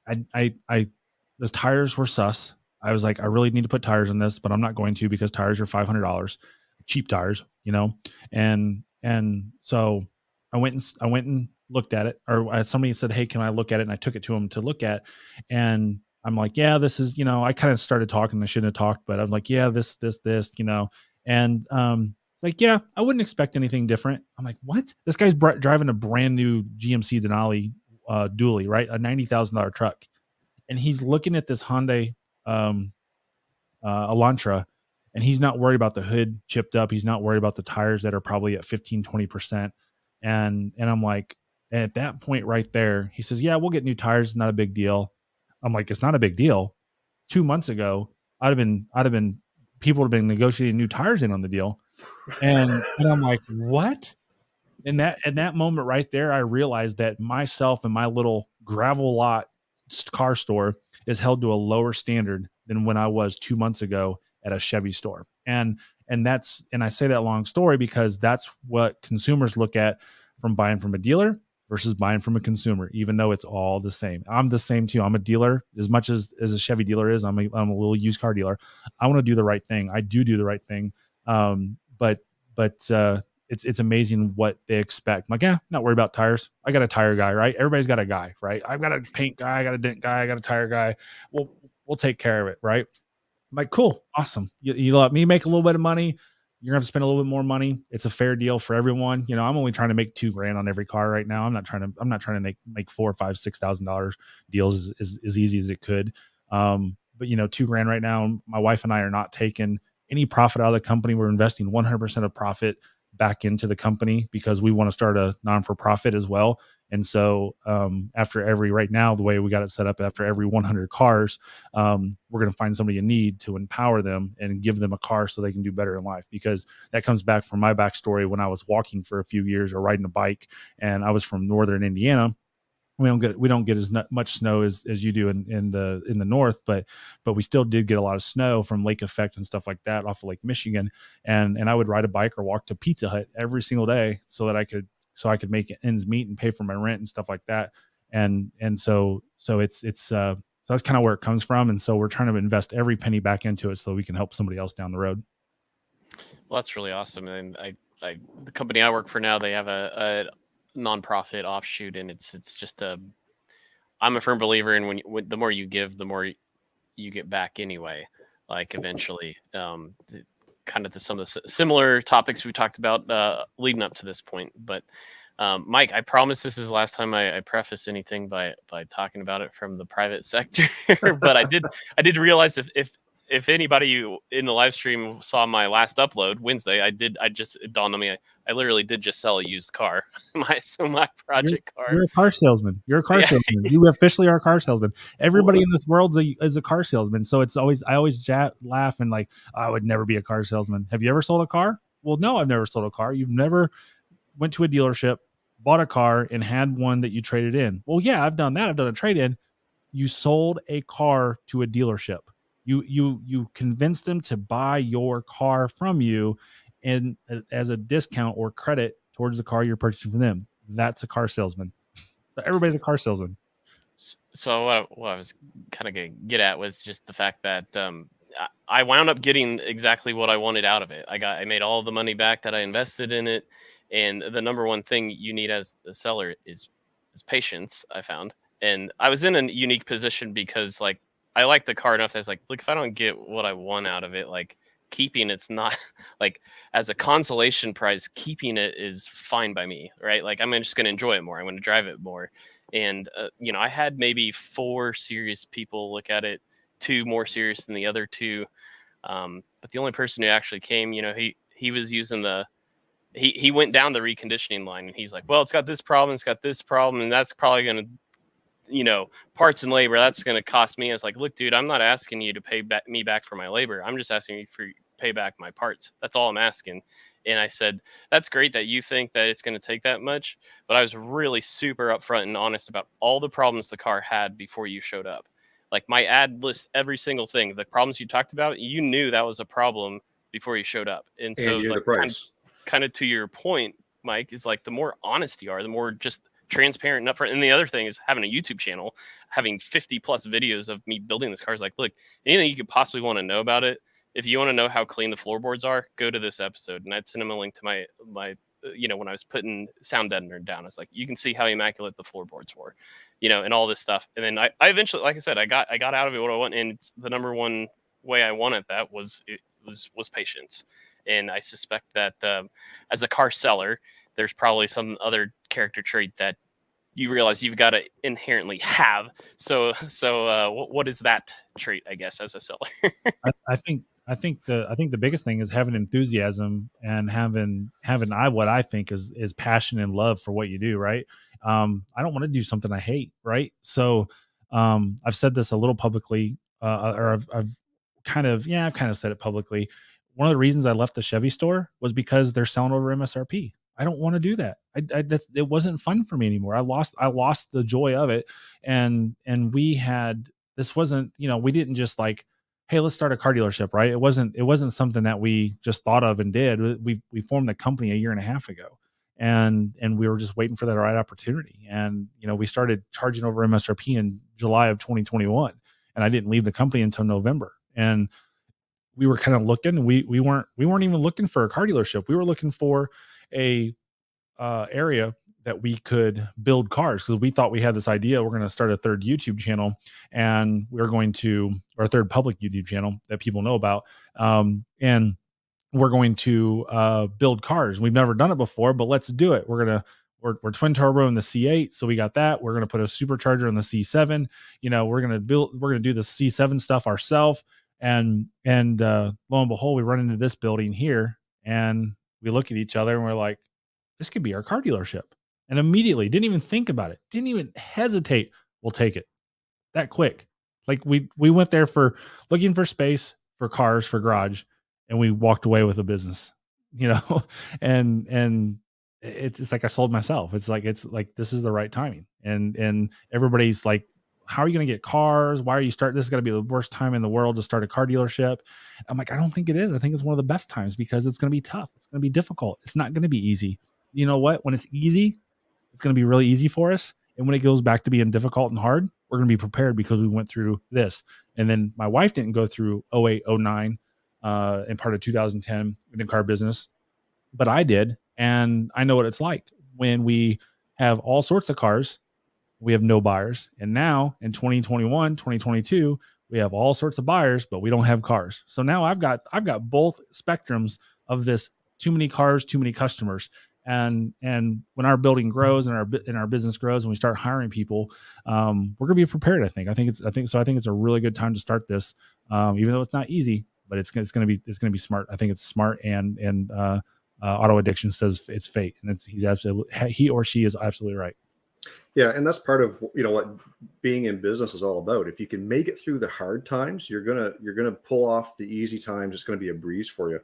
The tires were sus. I was like, I really need to put tires in this, but I'm not going to because tires are $500, cheap tires, and so I went and looked at it, or somebody said, hey, can I look at it? And I took it to him to look at, and I'm like, yeah, this is, I kind of started talking. I shouldn't have talked, but I'm like, yeah, this, and, it's like, yeah, I wouldn't expect anything different. I'm like, what? This guy's driving a brand new GMC Denali dually, right? A $90,000 truck. And he's looking at this Hyundai Elantra, and he's not worried about the hood chipped up. He's not worried about the tires that are probably at 15, 20%. And I'm like, at that point right there, he says, yeah, we'll get new tires. It's not a big deal. I'm like, it's not a big deal. 2 months ago, people would have been negotiating new tires in on the deal. And I'm like, what? And that moment right there, I realized that myself and my little gravel lot car store is held to a lower standard than when I was 2 months ago at a Chevy store. And I say that long story because that's what consumers look at from buying from a dealer versus buying from a consumer, even though it's all the same. I'm the same too. I'm a dealer as much as a Chevy dealer is. I'm a little used car dealer. I want to do the right thing. I do the right thing. But it's amazing what they expect. I'm like, yeah, not worried about tires. I got a tire guy, right? Everybody's got a guy, right? I've got a paint guy, I got a dent guy, I got a tire guy. We'll take care of it, right? I'm like, cool, awesome. You let me make a little bit of money. You're gonna have to spend a little bit more money. It's a fair deal for everyone. I'm only trying to make $2,000 on every car right now. I'm not trying to make $4,000, $5,000, $6,000 deals as easy as it could. But $2,000 right now. My wife and I are not taking any profit out of the company. We're investing 100% of profit back into the company because we want to start a non-for-profit as well. And so right now, the way we got it set up, after every 100 cars, we're going to find somebody in need to empower them and give them a car so they can do better in life. Because that comes back from my backstory when I was walking for a few years or riding a bike, and I was from Northern Indiana. We don't get as much snow as you do in the north, but we still did get a lot of snow from lake effect and stuff like that off of Lake Michigan. And I would ride a bike or walk to Pizza Hut every single day so that I could make ends meet and pay for my rent and stuff like that. And so that's kind of where it comes from. And so we're trying to invest every penny back into it so we can help somebody else down the road. Well, that's really awesome. And the company I work for now, they have a nonprofit offshoot, and it's just I'm a firm believer in when the more you give, the more you get back anyway. Like eventually, kind of some of the similar topics we talked about leading up to this point. But Mike, I promise this is the last time I preface anything by talking about it from the private sector. But I did realize if anybody in the live stream saw my last upload Wednesday, it dawned on me, I literally did just sell a used car. my project car. You're a car salesman. You're a car salesman. You officially are a car salesman. Everybody in this world is a car salesman. So I always laugh and like, I would never be a car salesman. Have you ever sold a car? Well, no, I've never sold a car. You've never went to a dealership, bought a car, and had one that you traded in. Well, yeah, I've done that. I've done a trade-in. You sold a car to a dealership. You convince them to buy your car from you and as a discount or credit towards the car you're purchasing from them. That's a car salesman. So everybody's a car salesman. So what I was kind of going to get at was just the fact that I wound up getting exactly what I wanted out of it. I made all the money back that I invested in it. And the number one thing you need as a seller is patience, I found. And I was in a unique position because like I like the car enough that's like, look, if I don't get what I want out of it, like keeping it's not like as a consolation prize, keeping it is fine by me, right? Like I'm just going to enjoy it more. I'm going to drive it more. And you know, I had maybe 4 serious people look at it, 2 more serious than the other 2. But the only person who actually came, you know, he was using he went down the reconditioning line, and he's like, well, it's got this problem, and that's probably going to, you know, parts and labor, that's going to cost me. I was like, look, dude, I'm not asking you to pay me back for my labor. I'm just asking you for pay back my parts. That's all I'm asking. And I said, that's great that you think that it's going to take that much, but I was really super upfront and honest about all the problems the car had before you showed up. Like my ad lists every single thing. The problems you talked about, you knew that was a problem before you showed up. And so you knew like the price. kind of to your point, Mike, is like the more honest you are, the more just transparent and upfront. And the other thing is having a YouTube channel, having 50 plus videos of me building this car is like, look, anything you could possibly want to know about it. If you want to know how clean the floorboards are, go to this episode. And I'd send him a link to my you know, when I was putting sound deadener down, it's like, you can see how immaculate the floorboards were, you know, and all this stuff. And then I eventually, like I said, I got out of it what I want. And the number one way I wanted that was patience. And I suspect that as a car seller, there's probably some other character trait that you realize you've got to inherently have. So what is that trait, I guess, as a seller? I think the biggest thing is having enthusiasm and having what I think is passion and love for what you do. Right. I don't want to do something I hate. Right. So I've said this a little publicly, or I've kind of said it publicly. One of the reasons I left the Chevy store was because they're selling over MSRP. I don't want to do that. It wasn't fun for me anymore. I lost the joy of it. And this wasn't, you know, we didn't just like, hey, let's start a car dealership, right? It wasn't something that we just thought of and did. We formed the company 1.5 years ago, and we were just waiting for that right opportunity. And you know, we started charging over MSRP in July of 2021, and I didn't leave the company until November. And we were kind of looking, and we weren't even looking for a car dealership. We were looking for a area that we could build cars, because we thought we had this idea. We're going to start a third YouTube channel, and we're going to, our third public YouTube channel that people know about. And we're going to build cars. We've never done it before, but let's do it. We're twin turbo in the C8. So we got that. We're going to put a supercharger in the C7. You know, we're going to do the C7 stuff ourselves. And lo and behold, we run into this building here, and we look at each other and we're like, this could be our car dealership. And immediately, didn't even think about it, didn't even hesitate. We'll take it that quick. Like we went there for looking for space, for cars, for garage, and we walked away with a business, you know. and it's like I sold myself. It's like this is the right timing. And everybody's like, how are you going to get cars? Why are you starting? This is going to be the worst time in the world to start a car dealership. I'm like, I don't think it is. I think it's one of the best times, because it's going to be tough. It's going to be difficult. It's not going to be easy. You know what? When it's easy, it's going to be really easy for us. And when it goes back to being difficult and hard, we're going to be prepared because we went through this. And then my wife didn't go through 08, 09, and part of 2010 in the car business, but I did. And I know what it's like when we have all sorts of cars, we have no buyers. And now in 2021, 2022, we have all sorts of buyers, but we don't have cars. So now I've got both spectrums of this: too many cars, too many customers. And when our building grows and our business grows and we start hiring people, we're going to be prepared. I think it's a really good time to start this, even though it's not easy, but it's going to be smart. I think it's smart, and auto addiction says it's fate, and he or she is absolutely right. Yeah, and that's part of, you know, what being in business is all about. If you can make it through the hard times, you're gonna pull off the easy times. It's going to be a breeze for you.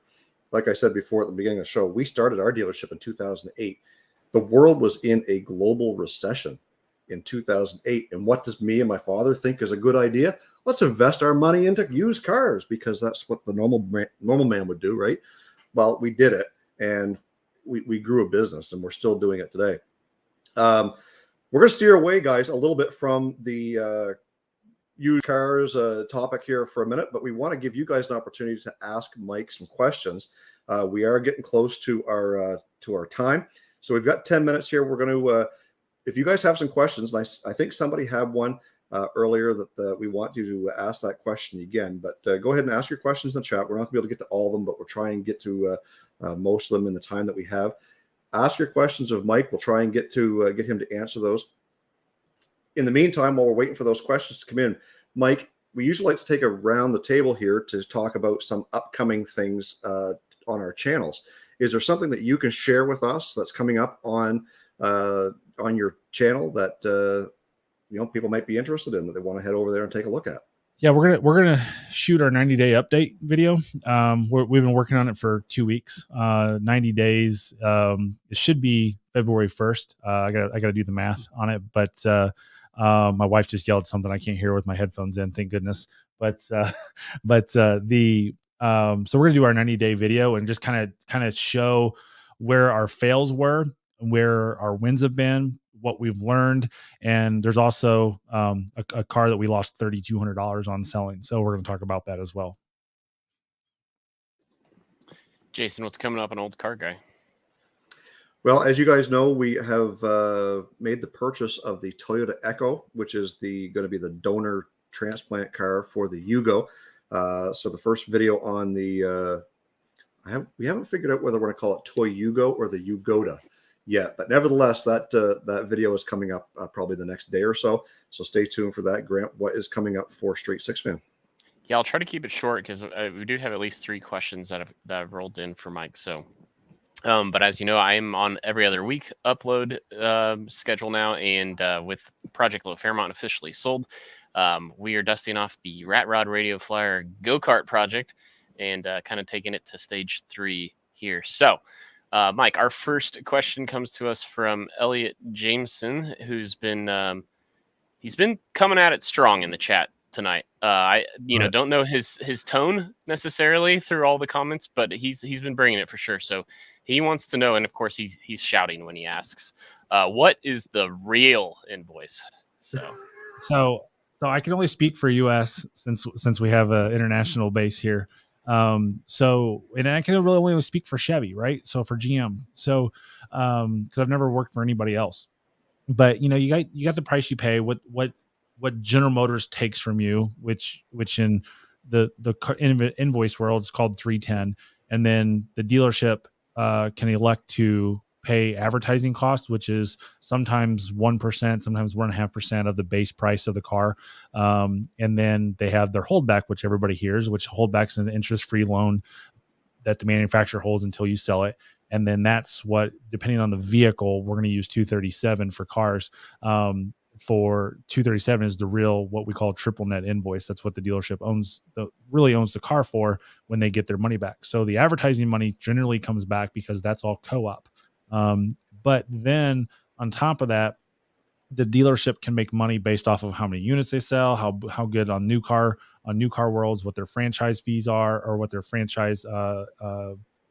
Like I said before at the beginning of the show, we started our dealership in 2008. The world was in a global recession in 2008. And what does me and my father think is a good idea? Let's invest our money into used cars, because that's what the normal man would do, right? Well, we did it, and we grew a business, and we're still doing it today. We're going to steer away, guys, a little bit from the used cars topic here for a minute, but we want to give you guys an opportunity to ask Mike some questions. We are getting close to our time, so we've got 10 minutes here. We're going to if you guys have some questions, and I think somebody had one earlier that we want you to ask that question again, but go ahead and ask your questions in the chat. We're not going to be able to get to all of them, but we'll try and get to most of them in the time that we have. Ask your questions of Mike. We'll try and get him to answer those. In the meantime, while we're waiting for those questions to come in, Mike, we usually like to take a round the table here to talk about some upcoming things on our channels. Is there something that you can share with us that's coming up on your channel that people might be interested in, that they want to head over there and take a look at? Yeah, we're gonna shoot our 90-day update video. We've been working on it for 2 weeks. 90 days. It should be February 1st. I gotta do the math on it, but my wife just yelled something I can't hear with my headphones in. Thank goodness. So we're gonna do our 90-day video and just kind of show where our fails were, where our wins have been, what we've learned. And there's also a car that we lost $3,200 on selling. So we're going to talk about that as well. Jason, what's coming up on Old Car Guy? Well, as you guys know, we have made the purchase of the Toyota Echo, which is going to be the donor transplant car for the Yugo. So the first video on the we haven't figured out whether we're going to call it Toy Yugo or the Yugoda yet, but nevertheless, that video is coming up probably the next day or so. So stay tuned for that. Grant, what is coming up for Straight Six Fan? Yeah, I'll try to keep it short because we do have at least 3 questions that have rolled in for Mike. So, but as you know, I am on every other week upload schedule now, and with Project Low Fairmont officially sold, we are dusting off the Rat Rod Radio Flyer go-kart project and kind of taking it to stage 3 here. So, Mike, our first question comes to us from Elliot Jameson, who's been he's been coming at it strong in the chat tonight. I don't know his tone necessarily through all the comments, but he's been bringing it for sure. So he wants to know, and of course he's shouting when he asks, what is the real invoice? So I can only speak for US since we have an international base here. And I can really only speak for Chevy, right? So for GM. So, cause I've never worked for anybody else, but you got the price you pay, what General Motors takes from you, which in the invoice world is called 310. And then the dealership, can elect to pay advertising costs, which is sometimes 1%, sometimes 1.5% of the base price of the car. And then they have their holdback, which everybody hears, which holdback's an interest-free loan that the manufacturer holds until you sell it. And then that's what, depending on the vehicle, we're going to use 237 for cars. For 237 is the real, what we call triple net invoice. That's what the dealership really owns the car for when they get their money back. So the advertising money generally comes back because that's all co-op. But then on top of that, the dealership can make money based off of how many units they sell, how good on new car worlds, what their franchise fees are, or what their franchise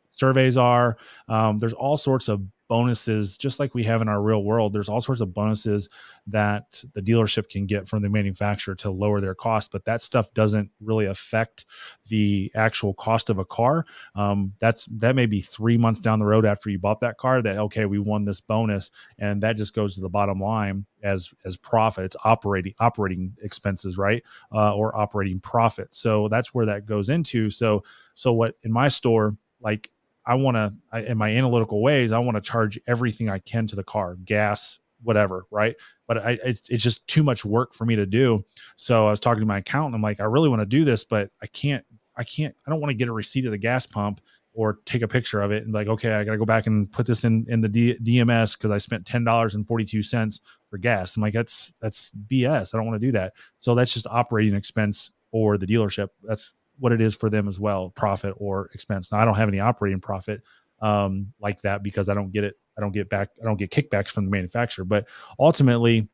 surveys are. There's all sorts of bonuses, just like we have in our real world. There's all sorts of bonuses that the dealership can get from the manufacturer to lower their cost, but that stuff doesn't really affect the actual cost of a car. That may be 3 months down the road after you bought that car that, okay, we won this bonus, and that just goes to the bottom line as profit. It's operating expenses, right? Or operating profit. So that's where that goes into. So what in my store, like, in my analytical ways, I want to charge everything I can to the car, gas, whatever. Right. But it's just too much work for me to do. So I was talking to my accountant. I'm like, I really want to do this, but I don't want to get a receipt of the gas pump or take a picture of it and like, okay, I got to go back and put this in the DMS because I spent $10.42 for gas. I'm like, that's BS. I don't want to do that. So that's just operating expense for the dealership. That's what it is for them as well, profit or expense. Now I don't have any operating profit like that because I don't get kickbacks from the manufacturer. But ultimately,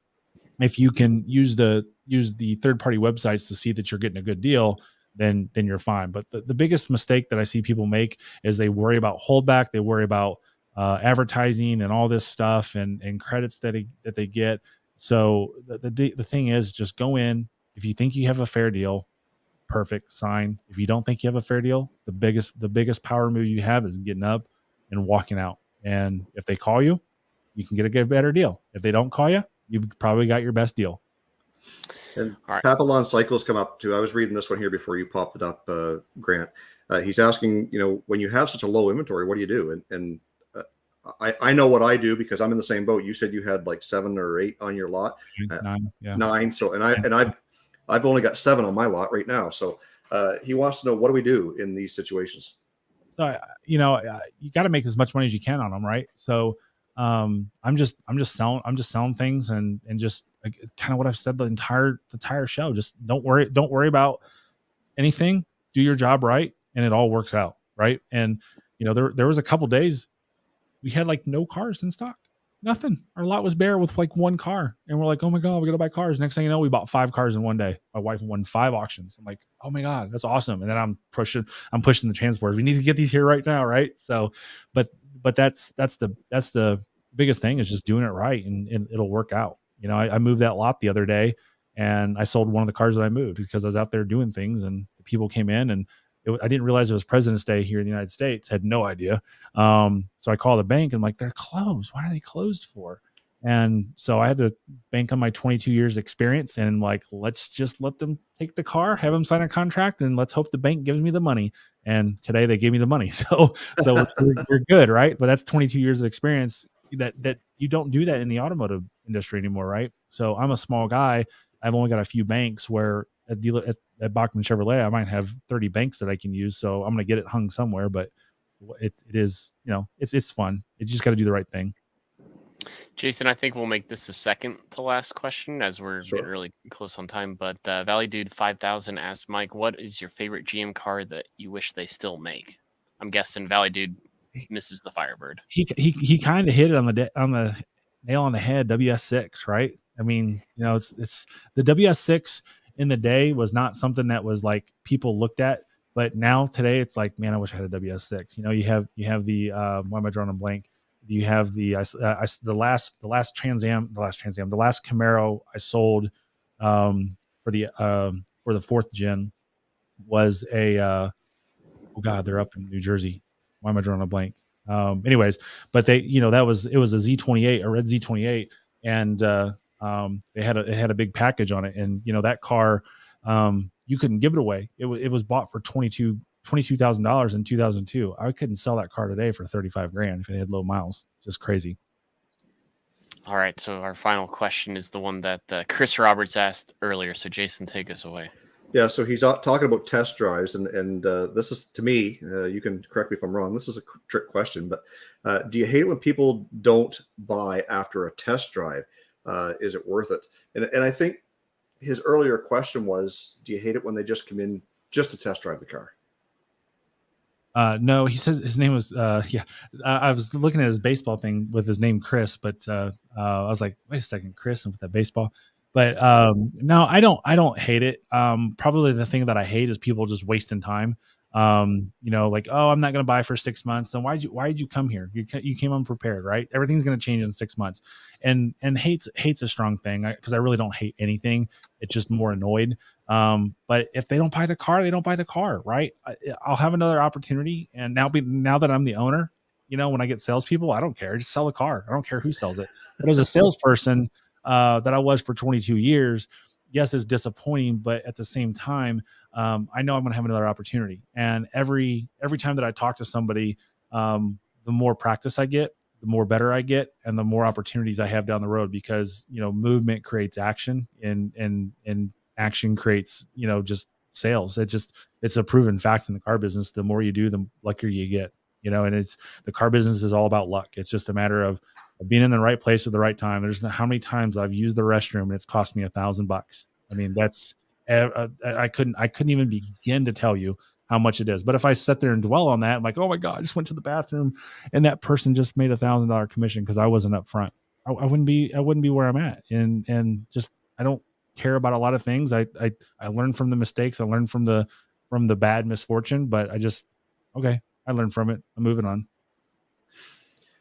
if you can use the third-party websites to see that you're getting a good deal, then you're fine. But the biggest mistake that I see people make is they worry about holdback, they worry about advertising and all this stuff and credits that they get. So the thing is, just go in. If you think you have a fair deal, perfect, sign. If you don't think you have a fair deal, the biggest power move you have is getting up and walking out. And if they call you, you can get a better deal. If they don't call you, you've probably got your best deal. And All right. Papillon Cycles come up too. I was reading this one here before you popped it up, Grant. He's asking, when you have such a low inventory, what do you do? And I know what I do because I'm in the same boat. You said you had like 7 or 8 on your lot. 9, yeah. 9. So I've only got 7 on my lot right now. So he wants to know, what do we do in these situations? So you got to make as much money as you can on them, right? So I'm just selling things and just kind of what I've said the entire show. Just don't worry about anything. Do your job right, and it all works out, right? And there was a couple days we had like no cars in stock, nothing. Our lot was bare with like 1 car, and we're like, oh my god, we gotta buy cars. Next thing you know, we bought 5 cars in one day. My wife won 5 auctions. I'm like, oh my god, that's awesome. And then I'm pushing the transporters. We need to get these here right now, right? So, but that's the biggest thing is just doing it right, and it'll work out. I moved that lot the other day, and I sold one of the cars that I moved because I was out there doing things, and the people came in, and I didn't realize it was President's Day here in the United States. Had no idea. So I called the bank and I'm like, they're closed. Why are they closed for? And so I had to bank on my 22 years experience and like, let's just let them take the car, have them sign a contract, and let's hope the bank gives me the money. And today they gave me the money. So we're good, right? But that's 22 years of experience that you don't do that in the automotive industry anymore, right? So I'm a small guy. I've only got a few banks where a dealer at Bachman Chevrolet, I might have 30 banks that I can use. So I'm going to get it hung somewhere, but it is, it's fun. You just got to do the right thing. Jason, I think we'll make this the second to last question as we're Sure. getting really close on time. But Valley Dude 5000 asked Mike, what is your favorite GM car that you wish they still make? I'm guessing Valley Dude misses the Firebird. He kind of hit it on the nail on the head. WS6, right? I mean, it's the WS6 in the day was not something that was like people looked at, but now today it's like, man, I wish I had a WS6. You have the why am I drawing a blank? You have the last Camaro I sold for the 4th gen was a oh god, they're up in New Jersey. Why am I drawing a blank? Anyways, but it was a Z28, a red Z28, and it had a big package on it, and that car you couldn't give it away. It was bought for $22,000 in 2002. I couldn't sell that car today for $35,000 if it had low miles. It's just crazy. All right, so our final question is the one that Chris Roberts asked earlier. So Jason, take us away. Yeah, so he's talking about test drives, and this is, to me, you can correct me if I'm wrong, this is a trick question, but do you hate it when people don't buy after a test drive? Is it worth it? And I think his earlier question was, do you hate it when they just come in just to test drive the car? No, he says his name was I was looking at his baseball thing with his name Chris, but I was like, wait a second, Chris, with that baseball. But no, I don't hate it. Probably the thing that I hate is people just wasting time. Like, oh, I'm not going to buy for 6 months. Then why did you come here? You came unprepared, right? Everything's going to change in 6 months. And hate's a strong thing because I really don't hate anything. It's just more annoyed. But if they don't buy the car, they don't buy the car, right? I'll have another opportunity. And now that I'm the owner, when I get salespeople, I don't care. Just sell the car. I don't care who sells it. But as a salesperson that I was for 22 years, yes, it's disappointing, but at the same time, I know I'm going to have another opportunity. And every time that I talk to somebody, the more practice I get, the more better I get, and the more opportunities I have down the road, because, movement creates action, and action creates, just sales. It's a proven fact in the car business. The more you do, the luckier you get, and the car business is all about luck. It's just a matter of being in the right place at the right time. There's how many times I've used the restroom and it's cost me $1,000. I mean, that's I couldn't even begin to tell you how much it is. But if I sit there and dwell on that, I'm like, oh my God, I just went to the bathroom and that person just made $1,000 commission because I wasn't up front. I wouldn't be where I'm at. And just, I don't care about a lot of things. I learn from the mistakes. I learn from the bad misfortune, but I learned from it. I'm moving on.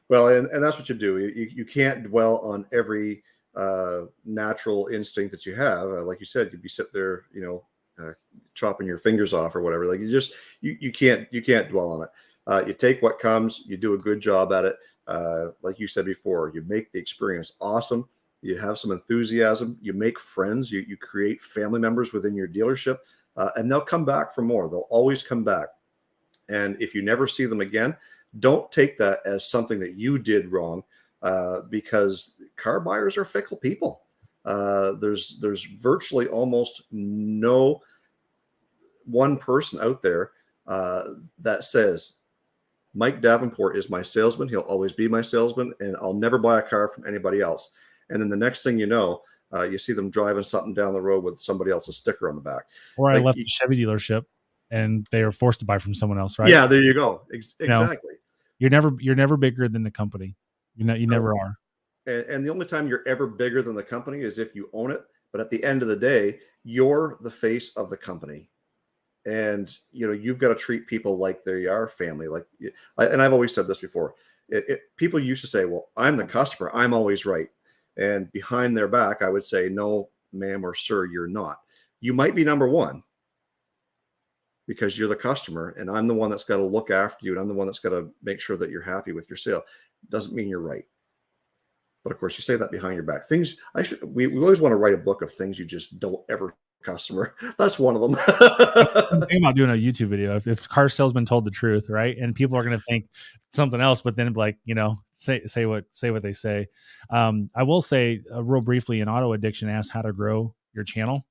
Well, and that's what you do. You can't dwell on every natural instinct that you have. Like you said, you'd be sitting there, chopping your fingers off or whatever. Like you can't dwell on it. You take what comes, you do a good job at it. like you said before, you make the experience awesome. You have some enthusiasm. You make friends. You create family members within your dealership, and they'll come back for more. They'll always come back. And if you never see them again, don't take that as something that you did wrong, because car buyers are fickle people. There's virtually almost no one person out there that says, Mike Davenport is my salesman. He'll always be my salesman, and I'll never buy a car from anybody else. And then the next thing you know, you see them driving something down the road with somebody else's sticker on the back. Or I left the Chevy dealership and they were forced to buy from someone else, right? Yeah, there you go. Exactly. You're never bigger than the company. You never are. And the only time you're ever bigger than the company is if you own it. But at the end of the day, you're the face of the company. And, you've got to treat people like they are family. And I've always said this before. People used to say, well, I'm the customer. I'm always right. And behind their back, I would say, no, ma'am or sir, you're not. You might be number one because you're the customer, and I'm the one that's got to look after you, and I'm the one that's got to make sure that you're happy with your sale. Doesn't mean you're right. But of course, you say that behind your back. We always want to write a book of things you just don't ever customer. That's one of them. I'm thinking about doing a YouTube video. If car salesman told the truth, right? And people are going to think something else, but then say what they say. I will say real briefly, an auto addiction asks how to grow your channel.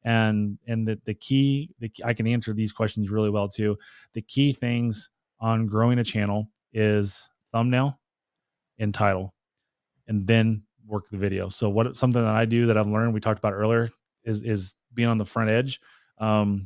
And the key, I can answer these questions really well too. The key things on growing a channel is thumbnail and title, and then work the video. So something that I do that I've learned, we talked about earlier, is being on the front edge. I'm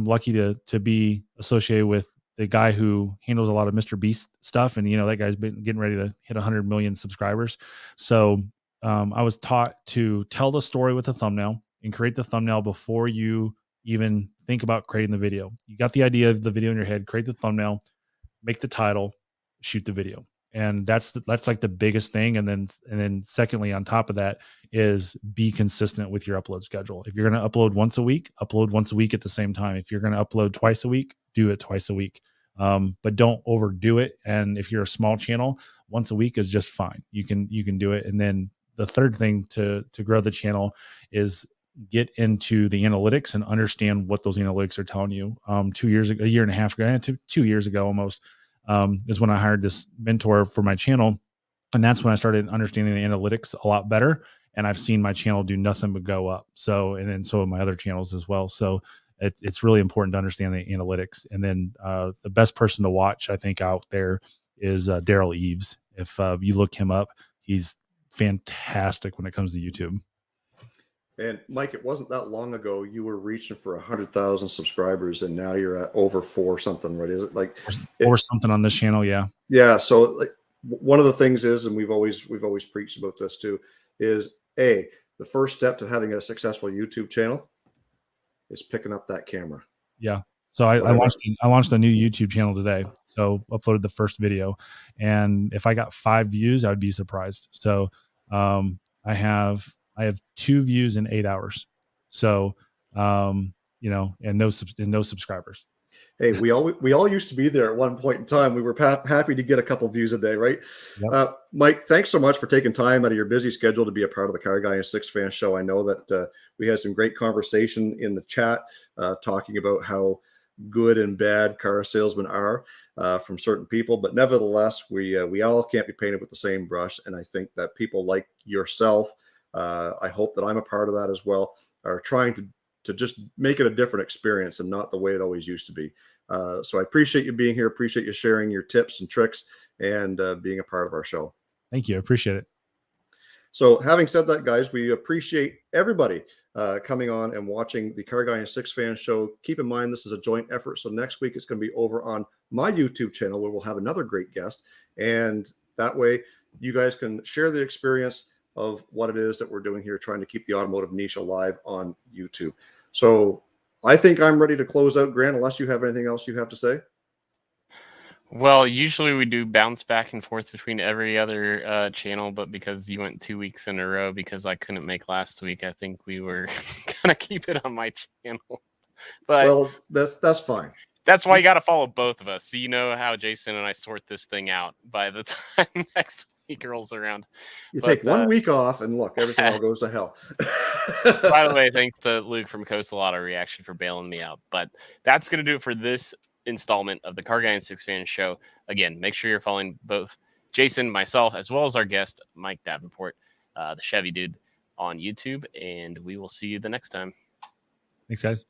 lucky to be associated with the guy who handles a lot of Mr. Beast stuff. And, that guy's been getting ready to hit 100 million subscribers. So I was taught to tell the story with a thumbnail and create the thumbnail before you even think about creating the video. You got the idea of the video in your head, create the thumbnail, make the title, shoot the video. And that's like the biggest thing. And then secondly, on top of that is be consistent with your upload schedule. If you're going to upload once a week, upload once a week at the same time. If you're going to upload twice a week, do it twice a week. But don't overdo it. And if you're a small channel, once a week is just fine. You can do it. And then the third thing to grow the channel is get into the analytics and understand what those analytics are telling you. 2 years ago, a year and a half ago, 2 years ago almost, is when I hired this mentor for my channel. And that's when I started understanding the analytics a lot better. And I've seen my channel do nothing but go up. So have my other channels as well. So it's really important to understand the analytics. And then the best person to watch, I think, out there is Daryl Eves. If you look him up, he's fantastic when it comes to YouTube. And Mike, it wasn't that long ago you were reaching for 100,000 subscribers, and now you're at over 4 something, right? Is it like or something on this channel? Yeah. Yeah. So one of the things is, and we've always preached about this too, is the first step to having a successful YouTube channel is picking up that camera. Yeah. So I launched a new YouTube channel today. So uploaded the first video, and if I got 5 views, I would be surprised. So I have 2 views in 8 hours. So, and no subscribers. Hey, we all used to be there at one point in time. We were happy to get a couple views a day, right? Yep. Mike, thanks so much for taking time out of your busy schedule to be a part of the CarRguy SixFan show. I know that we had some great conversation in the chat talking about how good and bad car salesmen are from certain people, but nevertheless, we all can't be painted with the same brush. And I think that people like yourself, I hope that I'm a part of that as well, are trying to just make it a different experience and not the way it always used to be. So I appreciate you being here. Appreciate you sharing your tips and tricks and being a part of our show. Thank you. I appreciate it. So having said that, guys, we appreciate everybody coming on and watching the CarRguy SixFan show. Keep in mind, this is a joint effort. So next week, it's going to be over on my YouTube channel where we'll have another great guest. And that way you guys can share the experience of what it is that we're doing here, trying to keep the automotive niche alive on YouTube. So I think I'm ready to close out, Grant, unless you have anything else you have to say. Well, usually we do bounce back and forth between every other channel, but because you went 2 weeks in a row because I couldn't make last week, I think we were gonna keep it on my channel. But well, that's fine. That's why you got to follow both of us, so you know how Jason and I sort this thing out by the time next week rolls around. You But, take 1 week off, and look, everything all goes to hell. by the way, thanks to Luke from Coastal Auto Reaction for bailing me out. But that's going to do it for this installment of the Car Guy and SixFan show. Again, make sure you're following both Jason, myself, as well as our guest, Mike Davenport, the Chevy Dude, on YouTube, and we will see you the next time. Thanks, guys.